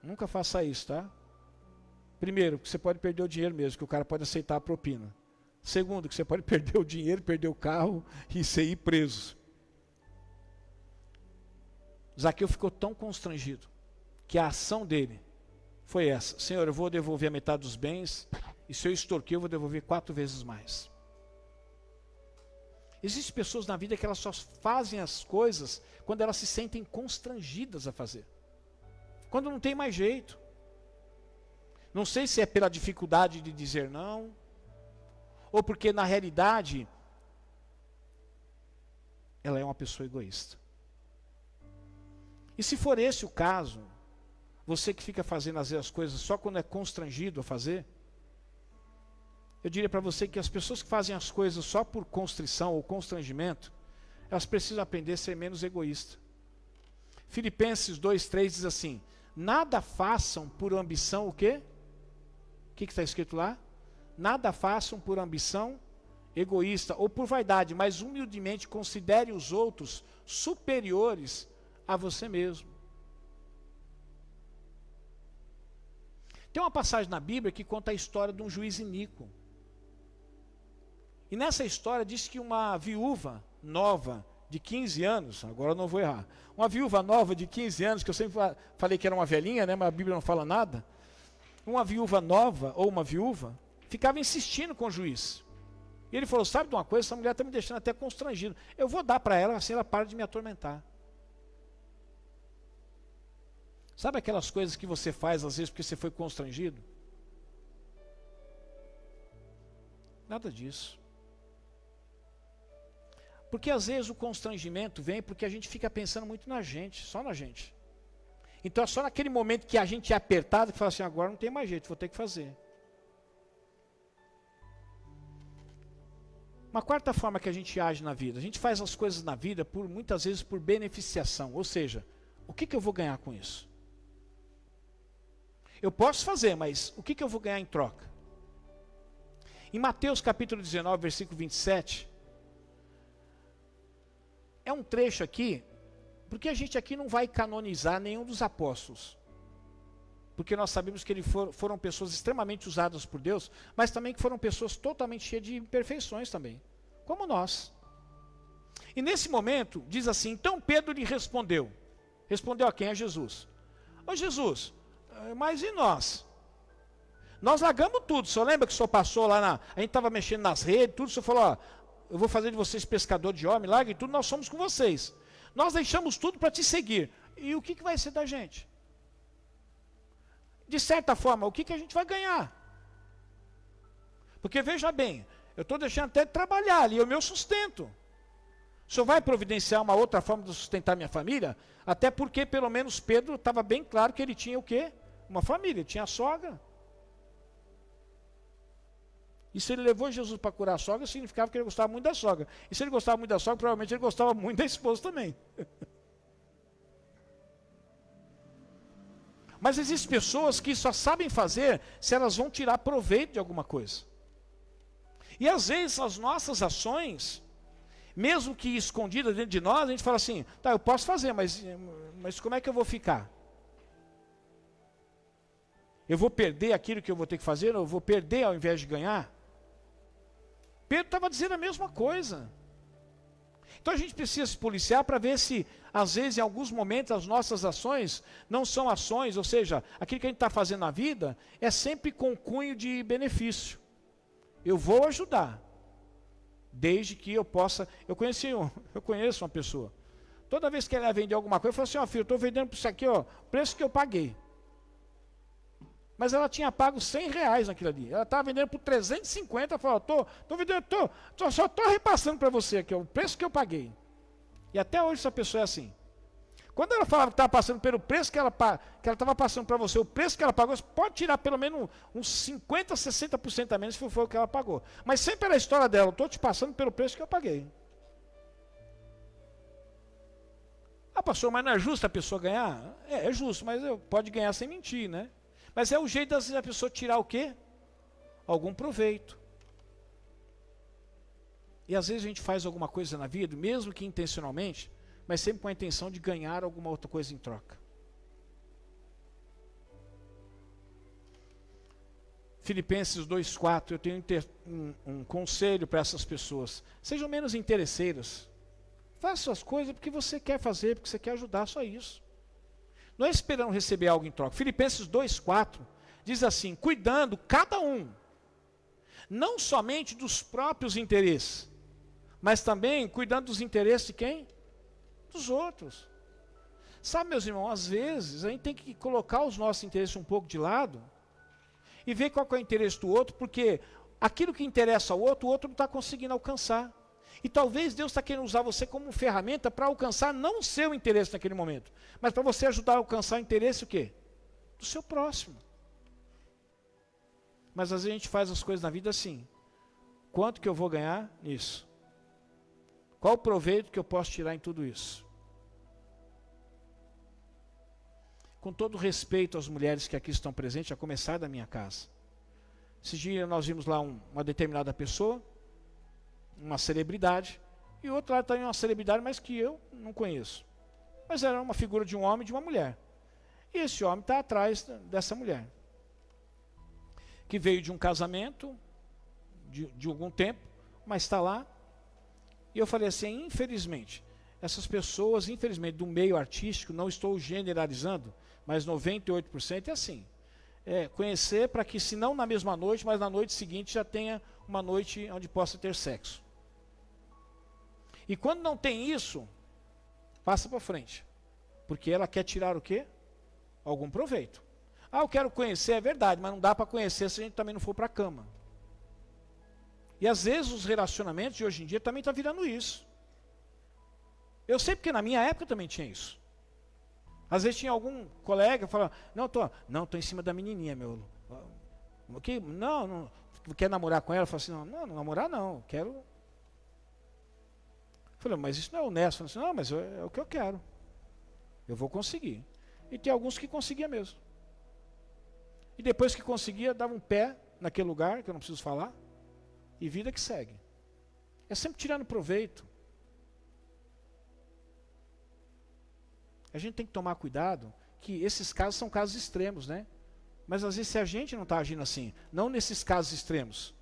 Nunca faça isso, tá? Primeiro, que você pode perder o dinheiro mesmo, que o cara pode aceitar a propina. Segundo, que você pode perder o dinheiro, perder o carro e ser preso. Zaqueu ficou tão constrangido que a ação dele foi essa: Senhor, eu vou devolver a metade dos bens, e se eu extorquir, eu vou devolver 4 vezes mais. Existem pessoas na vida que elas só fazem as coisas quando elas se sentem constrangidas a fazer, quando não tem mais jeito. Não sei se é pela dificuldade de dizer não, ou porque na realidade ela é uma pessoa egoísta. E se for esse o caso, você que fica fazendo às vezes as coisas só quando é constrangido a fazer, eu diria para você que as pessoas que fazem as coisas só por constrição ou constrangimento, elas precisam aprender a ser menos egoístas. Filipenses 2:3 diz assim: nada façam por ambição o quê? O que está escrito lá? Nada façam por ambição egoísta ou por vaidade, mas humildemente considere os outros superiores a você mesmo. Tem uma passagem na Bíblia que conta a história de um juiz iníquo. E nessa história diz que uma viúva nova de 15 anos, agora eu não vou errar, uma viúva nova de 15 anos, que eu sempre falei que era uma velhinha, né, mas a Bíblia não fala nada. Uma viúva nova, ou uma viúva, ficava insistindo com o juiz. E ele falou: sabe de uma coisa, essa mulher está me deixando até constrangido. Eu vou dar para ela, assim ela para de me atormentar. Sabe aquelas coisas que você faz às vezes porque você foi constrangido? Nada disso. Porque às vezes o constrangimento vem porque a gente fica pensando muito na gente, só na gente. Então é só naquele momento que a gente é apertado que fala assim: agora não tem mais jeito, vou ter que fazer. Uma quarta forma que a gente age na vida: a gente faz as coisas na vida muitas vezes por beneficiação. Ou seja, o que eu vou ganhar com isso? Eu posso fazer, mas o que eu vou ganhar em troca? Em Mateus capítulo 19, versículo 27, é um trecho aqui, porque a gente aqui não vai canonizar nenhum dos apóstolos, porque nós sabemos que eles foram pessoas extremamente usadas por Deus, mas também que foram pessoas totalmente cheias de imperfeições também, como nós. E nesse momento, diz assim: então Pedro lhe respondeu a quem? A Jesus. Ô Jesus, mas e nós? Nós largamos tudo. O senhor lembra que o senhor passou lá a gente estava mexendo nas redes, tudo, o senhor falou: ó, eu vou fazer de vocês pescador de homem, larga e tudo, nós somos com vocês. Nós deixamos tudo para te seguir. E o que vai ser da gente? De certa forma, o que a gente vai ganhar? Porque veja bem, eu estou deixando até de trabalhar ali, é o meu sustento. O senhor vai providenciar uma outra forma de sustentar minha família? Até porque pelo menos Pedro estava bem claro que ele tinha o quê? Uma família, tinha a sogra. E se ele levou Jesus para curar a sogra, significava que ele gostava muito da sogra. E se ele gostava muito da sogra, provavelmente ele gostava muito da esposa também. Mas existem pessoas que só sabem fazer se elas vão tirar proveito de alguma coisa. E às vezes as nossas ações, mesmo que escondidas dentro de nós, a gente fala assim: tá, eu posso fazer, mas como é que eu vou ficar? Eu vou perder aquilo que eu vou ter que fazer? Ou eu vou perder ao invés de ganhar? Pedro estava dizendo a mesma coisa. Então a gente precisa se policiar para ver se, às vezes, em alguns momentos, as nossas ações não são ações, ou seja, aquilo que a gente está fazendo na vida é sempre com cunho de benefício. Eu vou ajudar, desde que eu possa. Eu conheço uma pessoa. Toda vez que ela ia vender alguma coisa, eu falo assim: ó, filho, eu estou vendendo por isso aqui, ó, preço que eu paguei. Mas ela tinha pago R$100 naquilo ali. Ela estava vendendo por 350. Ela falou: só estou repassando para você aqui, ó, o preço que eu paguei. E até hoje essa pessoa é assim. Quando ela falava que estava passando pelo preço que ela estava passando para você, o preço que ela pagou, você pode tirar pelo menos uns 50%, 60% a menos, se for o que ela pagou. Mas sempre era a história dela: eu estou te passando pelo preço que eu paguei. Ah, pastor, mas não é justo a pessoa ganhar? É justo, mas pode ganhar sem mentir, né? Mas é o jeito da pessoa tirar o quê? Algum proveito. E às vezes a gente faz alguma coisa na vida, mesmo que intencionalmente, mas sempre com a intenção de ganhar alguma outra coisa em troca. Filipenses 2,4, eu tenho um conselho para essas pessoas: sejam menos interesseiras. Faça as coisas porque você quer fazer, porque você quer ajudar, só isso. Não é esperando receber algo em troca. Filipenses 2,4 diz assim: cuidando cada um, não somente dos próprios interesses, mas também cuidando dos interesses de quem? Dos outros. Sabe, meus irmãos, às vezes a gente tem que colocar os nossos interesses um pouco de lado e ver qual que é o interesse do outro, porque aquilo que interessa ao outro, o outro não está conseguindo alcançar. E talvez Deus está querendo usar você como ferramenta para alcançar não o seu interesse naquele momento, mas para você ajudar a alcançar o interesse o quê? Do seu próximo. Mas às vezes a gente faz as coisas na vida assim: quanto que eu vou ganhar nisso? Qual o proveito que eu posso tirar em tudo isso? Com todo respeito às mulheres que aqui estão presentes, a começar da minha casa. Esse dia nós vimos lá uma determinada pessoa, uma celebridade, e outra lá também uma celebridade, mas que eu não conheço. Mas era uma figura de um homem e de uma mulher. E esse homem está atrás dessa mulher, que veio de um casamento, de algum tempo, mas está lá. E eu falei assim: infelizmente, essas pessoas, infelizmente, do meio artístico, não estou generalizando, mas 98% é assim. Conhecer para que, se não na mesma noite, mas na noite seguinte já tenha uma noite onde possa ter sexo. E quando não tem isso, passa para frente. Porque ela quer tirar o quê? Algum proveito. Ah, eu quero conhecer, é verdade, mas não dá para conhecer se a gente também não for para a cama. E às vezes os relacionamentos de hoje em dia também estão virando isso. Eu sei porque na minha época também tinha isso. Às vezes tinha algum colega que falava: não, tô em cima da menininha, meu. Não, quer namorar com ela? Eu falei assim: não, namorar não, quero. Eu falei: mas isso não é honesto. Eu falei assim: não, mas é o que eu quero. Eu vou conseguir. E tem alguns que conseguiam mesmo. E depois que conseguia, dava um pé naquele lugar, que eu não preciso falar, e vida que segue. É sempre tirando proveito. A gente tem que tomar cuidado, que esses casos são casos extremos, né? Mas às vezes se a gente não está agindo assim, não nesses casos extremos,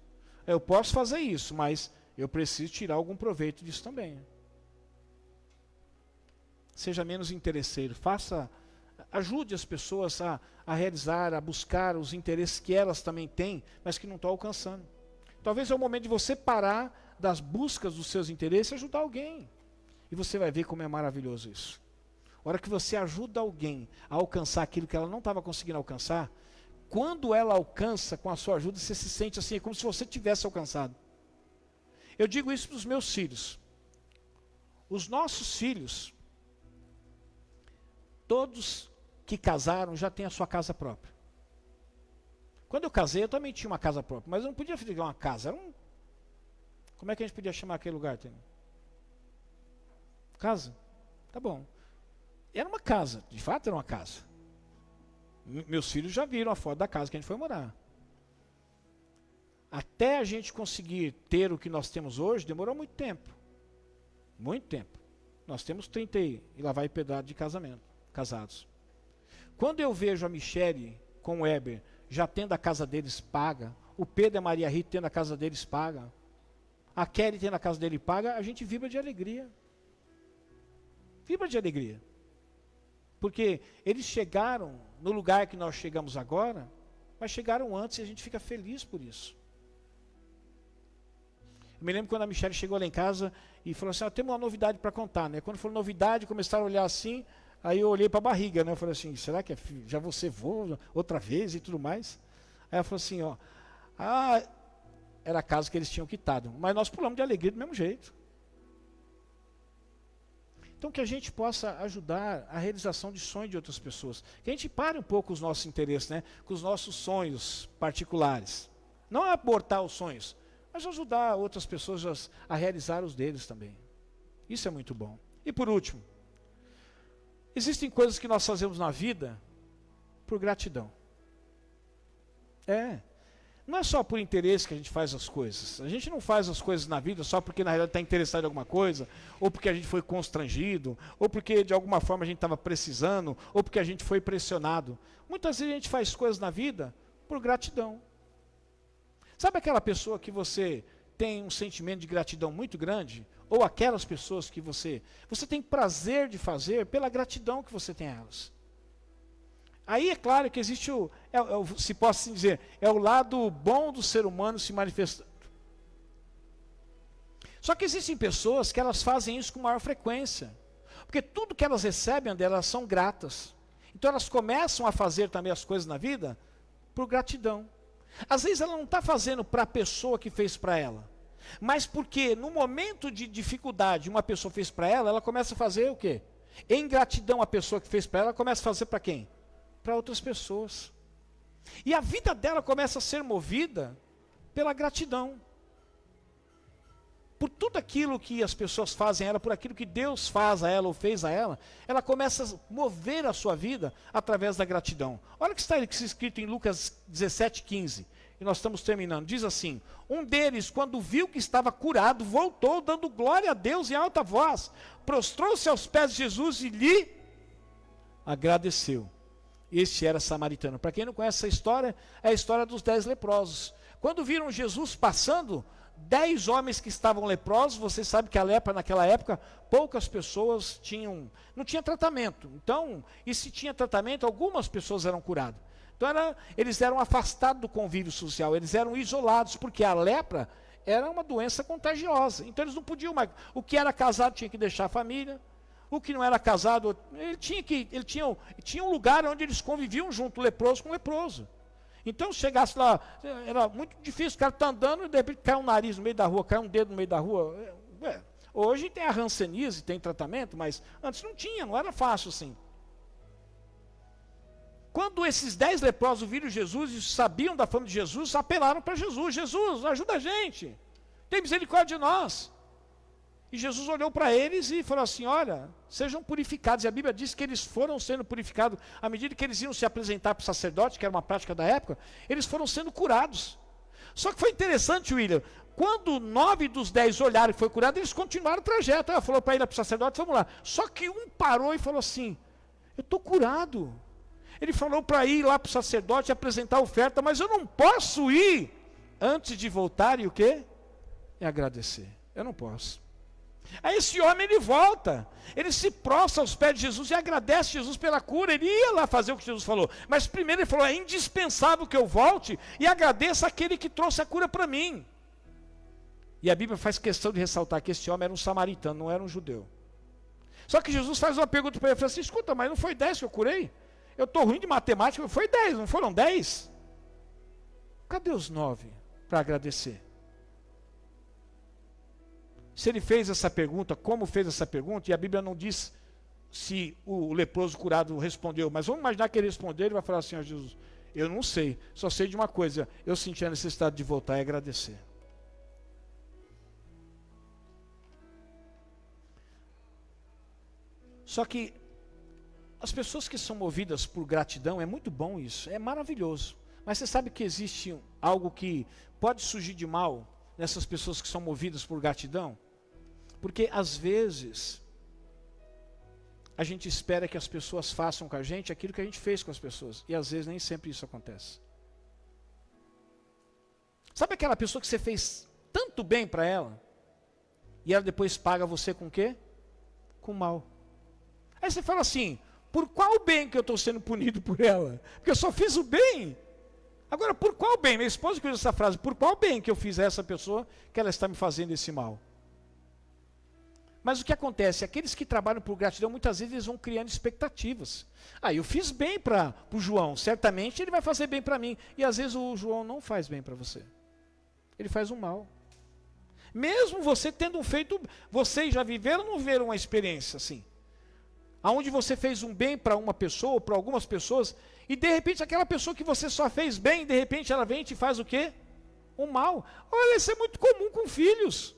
eu posso fazer isso, mas eu preciso tirar algum proveito disso também. Seja menos interesseiro, ajude as pessoas a realizar, a buscar os interesses que elas também têm, mas que não estão alcançando. Talvez é o momento de você parar das buscas dos seus interesses e ajudar alguém. E você vai ver como é maravilhoso isso. A hora que você ajuda alguém a alcançar aquilo que ela não estava conseguindo alcançar, quando ela alcança com a sua ajuda, você se sente assim, é como se você tivesse alcançado. Eu digo isso para os meus filhos. Os nossos filhos, todos que casaram já têm a sua casa própria. Quando eu casei, eu também tinha uma casa própria, mas eu não podia ficar uma casa. Como é que a gente podia chamar aquele lugar? Casa? Tá bom. Era uma casa, de fato era uma casa. Meus filhos já viram a foto da casa que a gente foi morar. Até a gente conseguir ter o que nós temos hoje, demorou muito tempo. Muito tempo. Nós temos 30 e lá vai pedaço de casamento, casados. Quando eu vejo a Michele com o Heber já tendo a casa deles paga, o Pedro e a Maria Rita tendo a casa deles paga, a Kelly tendo a casa dele paga, a gente vibra de alegria. Vibra de alegria. Porque eles chegaram no lugar que nós chegamos agora, mas chegaram antes e a gente fica feliz por isso. Eu me lembro quando a Michelle chegou lá em casa e falou assim: temos uma novidade para contar, né? Quando falou novidade, começaram a olhar assim, aí eu olhei para a barriga, né? Eu falei assim: será que já você voa outra vez e tudo mais? Aí ela falou assim: era a casa que eles tinham quitado, mas nós pulamos de alegria do mesmo jeito. Então que a gente possa ajudar a realização de sonhos de outras pessoas. Que a gente pare um pouco os nossos interesses, né? Com os nossos sonhos particulares. Não abortar os sonhos, mas ajudar outras pessoas a realizar os deles também. Isso é muito bom. E por último, existem coisas que nós fazemos na vida por gratidão. Não é só por interesse que a gente faz as coisas. A gente não faz as coisas na vida só porque na realidade está interessado em alguma coisa, ou porque a gente foi constrangido, ou porque de alguma forma a gente estava precisando, ou porque a gente foi pressionado. Muitas vezes a gente faz coisas na vida por gratidão. Sabe aquela pessoa que você tem um sentimento de gratidão muito grande? Ou aquelas pessoas que você tem prazer de fazer pela gratidão que você tem a elas. Aí é claro que existe se posso assim dizer, é o lado bom do ser humano se manifestando. Só que existem pessoas que elas fazem isso com maior frequência. Porque tudo que elas recebem delas são gratas. Então elas começam a fazer também as coisas na vida por gratidão. Às vezes ela não está fazendo para a pessoa que fez para ela. Mas porque no momento de dificuldade uma pessoa fez para ela, ela começa a fazer o quê? Em gratidão a pessoa que fez para ela, começa a fazer para quem? Para outras pessoas. E a vida dela começa a ser movida pela gratidão. Por tudo aquilo que as pessoas fazem a ela, por aquilo que Deus faz a ela ou fez a ela, ela começa a mover a sua vida através da gratidão. Olha o que está escrito em Lucas 17:15. E nós estamos terminando. Diz assim: um deles, quando viu que estava curado, voltou dando glória a Deus em alta voz, prostrou-se aos pés de Jesus e lhe agradeceu. Este era samaritano. Para quem não conhece essa história, é a história dos 10 leprosos. Quando viram Jesus passando, 10 homens que estavam leprosos, você sabe que a lepra naquela época, poucas pessoas não tinha tratamento. Então, e se tinha tratamento, algumas pessoas eram curadas. Então eles eram afastados do convívio social, eles eram isolados, porque a lepra era uma doença contagiosa. Então eles não podiam mais. O que era casado tinha que deixar a família, o que não era casado, tinha um lugar onde eles conviviam junto, leproso com leproso. Então, se chegasse lá, era muito difícil, o cara está andando e de repente cai um nariz no meio da rua, cai um dedo no meio da rua. Hoje tem a hanseníase, tem tratamento, mas antes não tinha, não era fácil assim. Quando esses 10 leprosos viram Jesus e sabiam da fama de Jesus, apelaram para Jesus: Jesus, ajuda a gente, tem misericórdia de nós. E Jesus olhou para eles e falou assim: olha, sejam purificados. E a Bíblia diz que eles foram sendo purificados, à medida que eles iam se apresentar para o sacerdote, que era uma prática da época, eles foram sendo curados. Só que foi interessante, William, quando 9 dos 10 olharam e foi curado, eles continuaram o trajeto. Ela falou para ele, para o sacerdote: vamos lá. Só que um parou e falou assim: eu estou curado. Ele falou para ir lá para o sacerdote apresentar a oferta, mas eu não posso ir antes de voltar e o quê? E agradecer. Eu não posso. Aí esse homem, ele volta, ele se prostra aos pés de Jesus e agradece Jesus pela cura. Ele ia lá fazer o que Jesus falou, mas primeiro ele falou: é indispensável que eu volte e agradeça aquele que trouxe a cura para mim. E a Bíblia faz questão de ressaltar que esse homem era um samaritano, não era um judeu. Só que Jesus faz uma pergunta para ele, fala assim: escuta, mas não foi 10 que eu curei? Eu estou ruim de matemática, foi 10, não foram 10? Cadê os 9 para agradecer? Se ele fez essa pergunta, como fez essa pergunta, e a Bíblia não diz se o leproso curado respondeu, mas vamos imaginar que ele respondeu, ele vai falar assim: ó Jesus, eu não sei, só sei de uma coisa, eu senti a necessidade de voltar e agradecer. Só que as pessoas que são movidas por gratidão, é muito bom isso, é maravilhoso, mas você sabe que existe algo que pode surgir de mal nessas pessoas que são movidas por gratidão? Porque às vezes a gente espera que as pessoas façam com a gente aquilo que a gente fez com as pessoas, e às vezes nem sempre isso acontece. Sabe aquela pessoa que você fez tanto bem para ela, e ela depois paga você com o quê? Com mal. Aí você fala assim: por qual bem que eu estou sendo punido por ela? Porque eu só fiz o bem. Agora, por qual bem? Minha esposa que usa essa frase: por qual bem que eu fiz a essa pessoa que ela está me fazendo esse mal? Mas o que acontece? Aqueles que trabalham por gratidão, muitas vezes eles vão criando expectativas. Eu fiz bem para o João, certamente ele vai fazer bem para mim. E às vezes o João não faz bem para você. Ele faz um mal. Mesmo você tendo feito, vocês já viveram ou não viveram uma experiência assim? Onde você fez um bem para uma pessoa, ou para algumas pessoas, e de repente aquela pessoa que você só fez bem, de repente ela vem e te faz o quê? Um mal. Olha, isso é muito comum com filhos.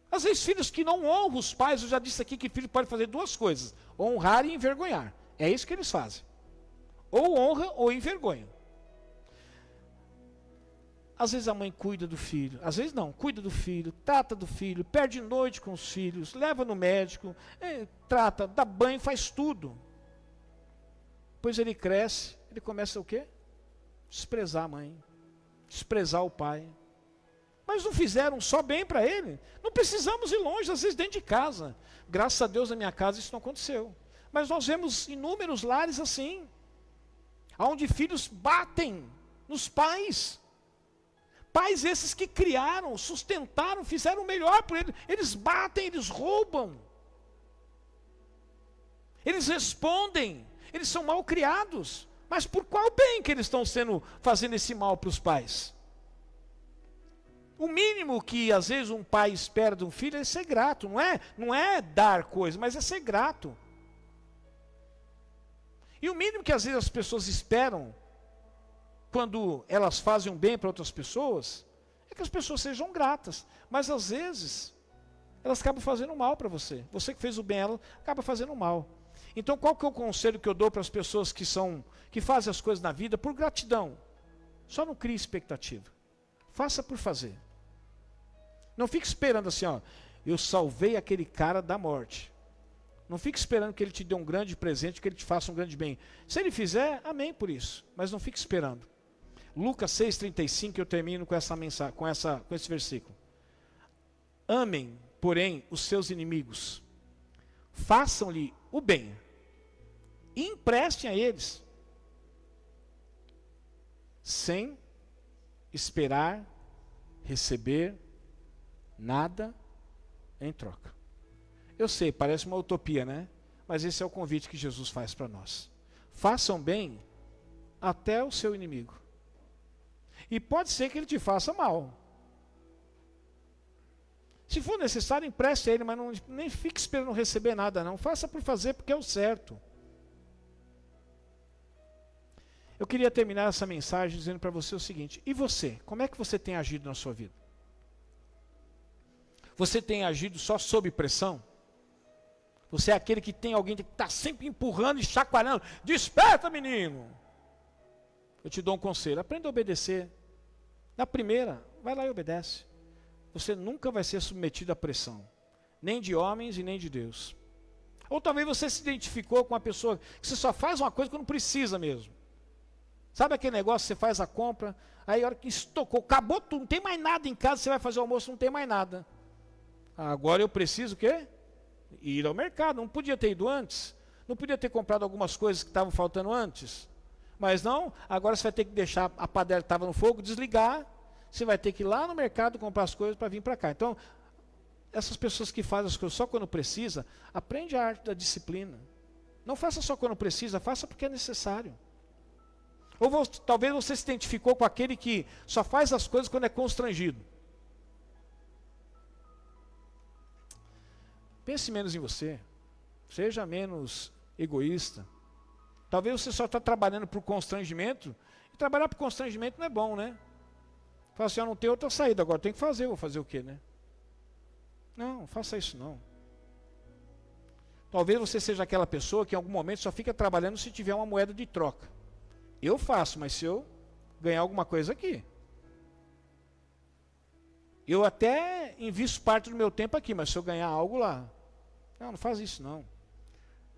Às vezes filhos que não honram os pais, eu já disse aqui que filho pode fazer 2 coisas: honrar e envergonhar. É isso que eles fazem. Ou honra ou envergonha. Às vezes a mãe cuida do filho, às vezes não, cuida do filho, trata do filho, perde noite com os filhos, leva no médico, trata, dá banho, faz tudo. Depois ele cresce, ele começa o quê? Desprezar a mãe, desprezar o pai. Mas não fizeram só bem para ele. Não precisamos ir longe, às vezes dentro de casa. Graças a Deus na minha casa isso não aconteceu. Mas nós vemos inúmeros lares assim, onde filhos batem nos pais. Pais esses que criaram, sustentaram, fizeram o melhor por eles. Eles batem, eles roubam. Eles respondem, eles são mal criados. Mas por qual bem que eles estão fazendo esse mal para os pais? O mínimo que às vezes um pai espera de um filho é ser grato. Não é dar coisa, mas é ser grato. E o mínimo que às vezes as pessoas esperam, quando elas fazem um bem para outras pessoas, é que as pessoas sejam gratas. Mas às vezes, elas acabam fazendo mal para você. Você que fez o bem, ela acaba fazendo mal. Então qual que é o conselho que eu dou para as pessoas que fazem as coisas na vida por gratidão? Só não crie expectativa. Faça por fazer. Não fique esperando assim, ó, eu salvei aquele cara da morte. Não fique esperando que ele te dê um grande presente, que ele te faça um grande bem. Se ele fizer, amém por isso. Mas não fique esperando. Lucas 6,35, eu termino com essa mensagem, com esse versículo. Amem, porém, os seus inimigos. Façam-lhe o bem. E emprestem a eles. Sem esperar receber nada em troca. Eu sei, parece uma utopia, né? Mas esse é o convite que Jesus faz para nós. Façam bem até o seu inimigo. E pode ser que ele te faça mal. Se for necessário, empreste a ele, mas nem fique esperando receber nada, não. Faça por fazer, porque é o certo. Eu queria terminar essa mensagem dizendo para você o seguinte: e você? Como é que você tem agido na sua vida? Você tem agido só sob pressão? Você é aquele que tem alguém que está sempre empurrando e chacoalhando. Desperta, menino! Eu te dou um conselho. Aprenda a obedecer. Na primeira, vai lá e obedece. Você nunca vai ser submetido à pressão. Nem de homens e nem de Deus. Ou talvez você se identificou com uma pessoa que você só faz uma coisa quando precisa mesmo. Sabe aquele negócio, você faz a compra, aí a hora que estocou, acabou tudo, não tem mais nada em casa, você vai fazer o almoço, não tem mais nada. Agora eu preciso o quê? Ir ao mercado. Não podia ter ido antes? Não podia ter comprado algumas coisas que estavam faltando antes? Mas não, agora você vai ter que deixar a panela que estava no fogo, desligar, você vai ter que ir lá no mercado comprar as coisas para vir para cá. Então, essas pessoas que fazem as coisas só quando precisa, aprende a arte da disciplina. Não faça só quando precisa, faça porque é necessário. Ou talvez você se identificou com aquele que só faz as coisas quando é constrangido. Pense menos em você. Seja menos egoísta. Talvez você só está trabalhando por constrangimento. E trabalhar por constrangimento não é bom, né? Fala assim, eu não tenho outra saída, agora tem que fazer, vou fazer o quê, né? Não, faça isso não. Talvez você seja aquela pessoa que em algum momento só fica trabalhando se tiver uma moeda de troca. Eu faço, mas se eu ganhar alguma coisa aqui. Eu até invisto parte do meu tempo aqui, mas se eu ganhar algo lá. Não faz isso não.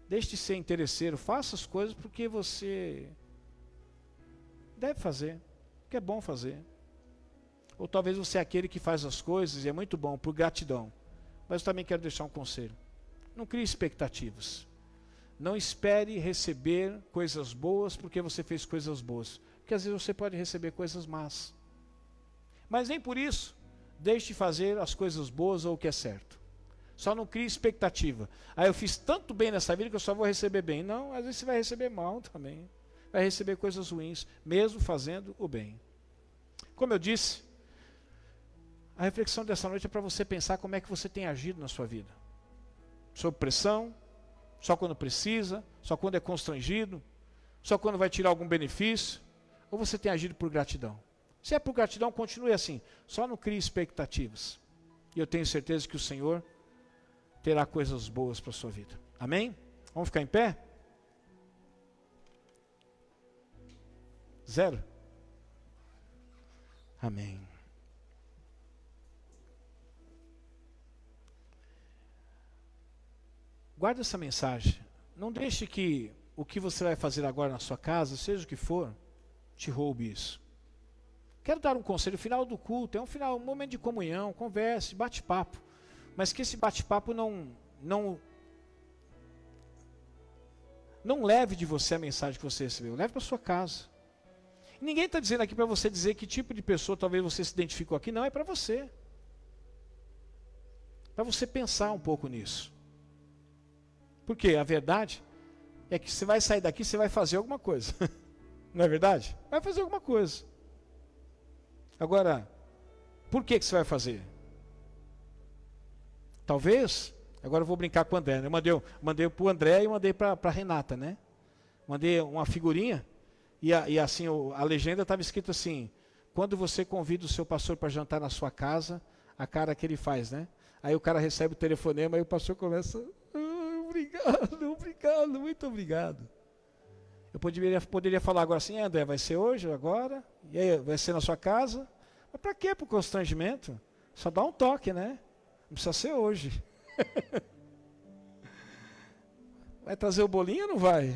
Deixe de ser interesseiro, faça as coisas porque você deve fazer, porque é bom fazer. Ou talvez você é aquele que faz as coisas e é muito bom, por gratidão. Mas eu também quero deixar um conselho. Não crie expectativas. Não espere receber coisas boas porque você fez coisas boas. Porque às vezes você pode receber coisas más. Mas nem por isso, deixe de fazer as coisas boas ou o que é certo. Só não crie expectativa. Eu fiz tanto bem nessa vida que eu só vou receber bem. Não, às vezes você vai receber mal também. Vai receber coisas ruins, mesmo fazendo o bem. Como eu disse, a reflexão dessa noite é para você pensar como é que você tem agido na sua vida. Sob pressão, só quando precisa, só quando é constrangido, só quando vai tirar algum benefício, ou você tem agido por gratidão? Se é por gratidão, continue assim, só não crie expectativas. E eu tenho certeza que o Senhor terá coisas boas para a sua vida. Amém? Vamos ficar em pé? 0? Amém. Guarde essa mensagem. Não deixe que o que você vai fazer agora na sua casa, seja o que for, te roube isso. Quero dar um conselho. O final do culto é um momento de comunhão, converse, bate-papo. Mas que esse bate-papo não Não leve de você a mensagem que você recebeu, leve para sua casa. Ninguém está dizendo aqui para você dizer que tipo de pessoa talvez você se identificou aqui, não, é para você. Para você pensar um pouco nisso. Porque a verdade é que você vai sair daqui, você vai fazer alguma coisa. Não é verdade? Vai fazer alguma coisa. Agora, por que você vai fazer? Talvez, agora eu vou brincar com o André, né? Eu mandei para o André e mandei para a Renata, né? Mandei uma figurinha e assim, a legenda estava escrito assim: quando você convida o seu pastor para jantar na sua casa, a cara que ele faz, né? Aí o cara recebe o telefonema e o pastor começa: obrigado, muito obrigado. Eu poderia falar agora assim: André, vai ser hoje, agora? E aí, vai ser na sua casa? Mas para quê? Para o constrangimento? Só dá um toque, né? Não precisa ser hoje. Vai trazer o bolinho ou não vai?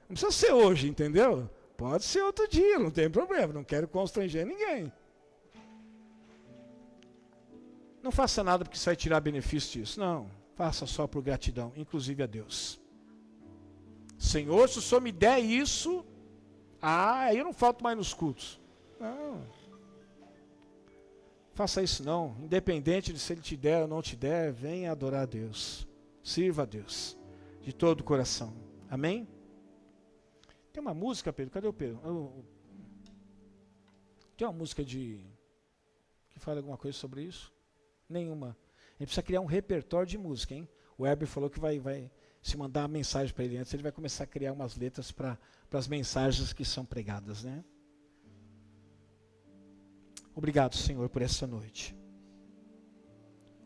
Não precisa ser hoje, entendeu? Pode ser outro dia, não tem problema. Não quero constranger ninguém. Não faça nada porque você vai tirar benefício disso. Não, faça só por gratidão, inclusive a Deus. Senhor, se o Senhor me der isso, aí eu não falto mais nos cultos. Não. Faça isso não. Independente de se Ele te der ou não te der, venha adorar a Deus. Sirva a Deus. De todo o coração. Amém? Tem uma música, Pedro. Cadê o Pedro? Tem uma música que fala alguma coisa sobre isso? Nenhuma. A gente precisa criar um repertório de música, hein? O Heber falou que vai se mandar uma mensagem para ele antes, ele vai começar a criar umas letras para as mensagens que são pregadas, né? Obrigado, Senhor, por essa noite.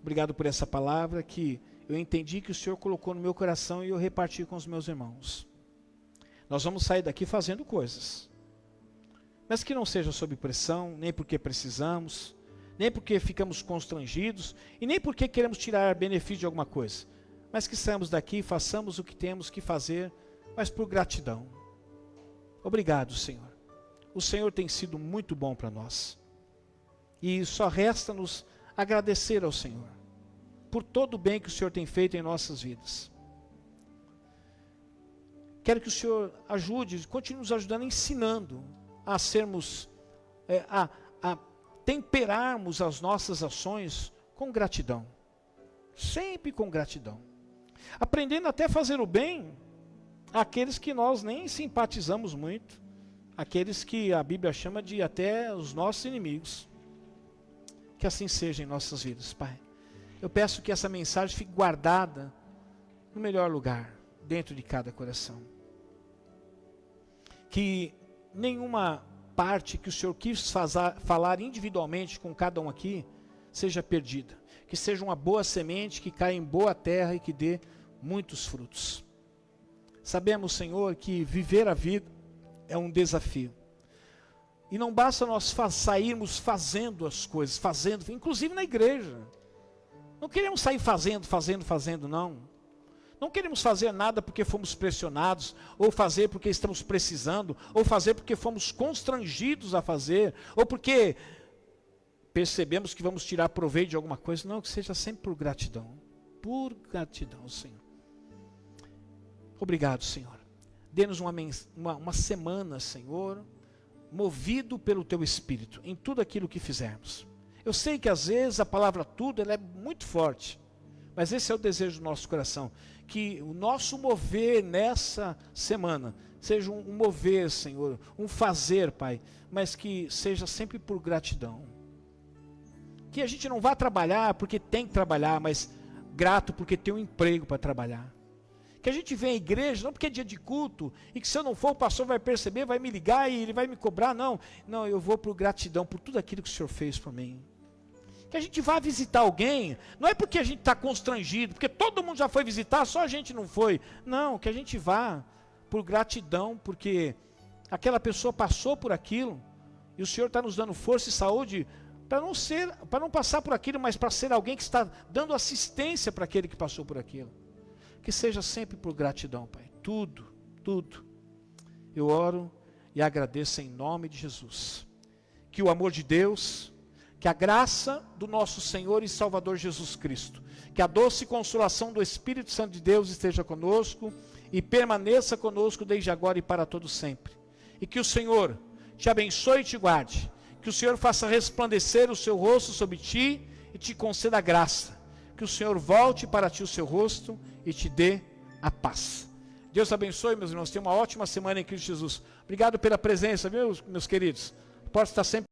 Obrigado por essa palavra que eu entendi que o Senhor colocou no meu coração e eu reparti com os meus irmãos. Nós vamos sair daqui fazendo coisas, mas que não seja sob pressão, nem porque precisamos, nem porque ficamos constrangidos e nem porque queremos tirar benefício de alguma coisa, mas que saímos daqui e façamos o que temos que fazer, mas por gratidão. Obrigado, Senhor. O Senhor tem sido muito bom para nós. E só resta-nos agradecer ao Senhor por todo o bem que o Senhor tem feito em nossas vidas. Quero que o Senhor ajude, continue nos ajudando, ensinando a sermos, a temperarmos as nossas ações com gratidão. Sempre com gratidão. Aprendendo até a fazer o bem àqueles que nós nem simpatizamos muito, aqueles que a Bíblia chama de até os nossos inimigos. Que assim seja em nossas vidas, Pai. Eu peço que essa mensagem fique guardada no melhor lugar, dentro de cada coração. Que nenhuma parte que o Senhor quis falar individualmente com cada um aqui, seja perdida. Que seja uma boa semente, que caia em boa terra e que dê muitos frutos. Sabemos, Senhor, que viver a vida é um desafio. E não basta nós sairmos fazendo as coisas, inclusive na igreja. Não queremos sair fazendo, não. Não queremos fazer nada porque fomos pressionados, ou fazer porque estamos precisando, ou fazer porque fomos constrangidos a fazer, ou porque percebemos que vamos tirar proveito de alguma coisa. Não, que seja sempre por gratidão, Senhor. Obrigado, Senhor. Dê-nos uma semana, Senhor, movido pelo Teu Espírito, em tudo aquilo que fizermos. Eu sei que às vezes a palavra tudo ela é muito forte, mas esse é o desejo do nosso coração, que o nosso mover nessa semana seja um mover, Senhor, um fazer, Pai, mas que seja sempre por gratidão. Que a gente não vá trabalhar porque tem que trabalhar, mas grato porque tem um emprego para trabalhar. Que a gente venha à igreja, não porque é dia de culto, e que se eu não for, o pastor vai perceber, vai me ligar e ele vai me cobrar. Não, eu vou por gratidão, por tudo aquilo que o Senhor fez por mim. Que a gente vá visitar alguém, não é porque a gente está constrangido, porque todo mundo já foi visitar, só a gente não foi. Não, que a gente vá por gratidão, porque aquela pessoa passou por aquilo, e o Senhor está nos dando força e saúde, para não passar por aquilo, mas para ser alguém que está dando assistência para aquele que passou por aquilo. Que seja sempre por gratidão, Pai. Tudo. Eu oro e agradeço em nome de Jesus. Que o amor de Deus, Que a graça do nosso Senhor e Salvador Jesus Cristo, que a doce consolação do Espírito Santo de Deus esteja conosco e permaneça conosco desde agora e para todo sempre. E que o Senhor te abençoe e te guarde. Que o Senhor faça resplandecer o seu rosto sobre ti e te conceda graça. Que o Senhor volte para ti o seu rosto e te dê a paz. Deus abençoe, meus irmãos. Tenham uma ótima semana em Cristo Jesus. Obrigado pela presença, meus queridos. A porta está sempre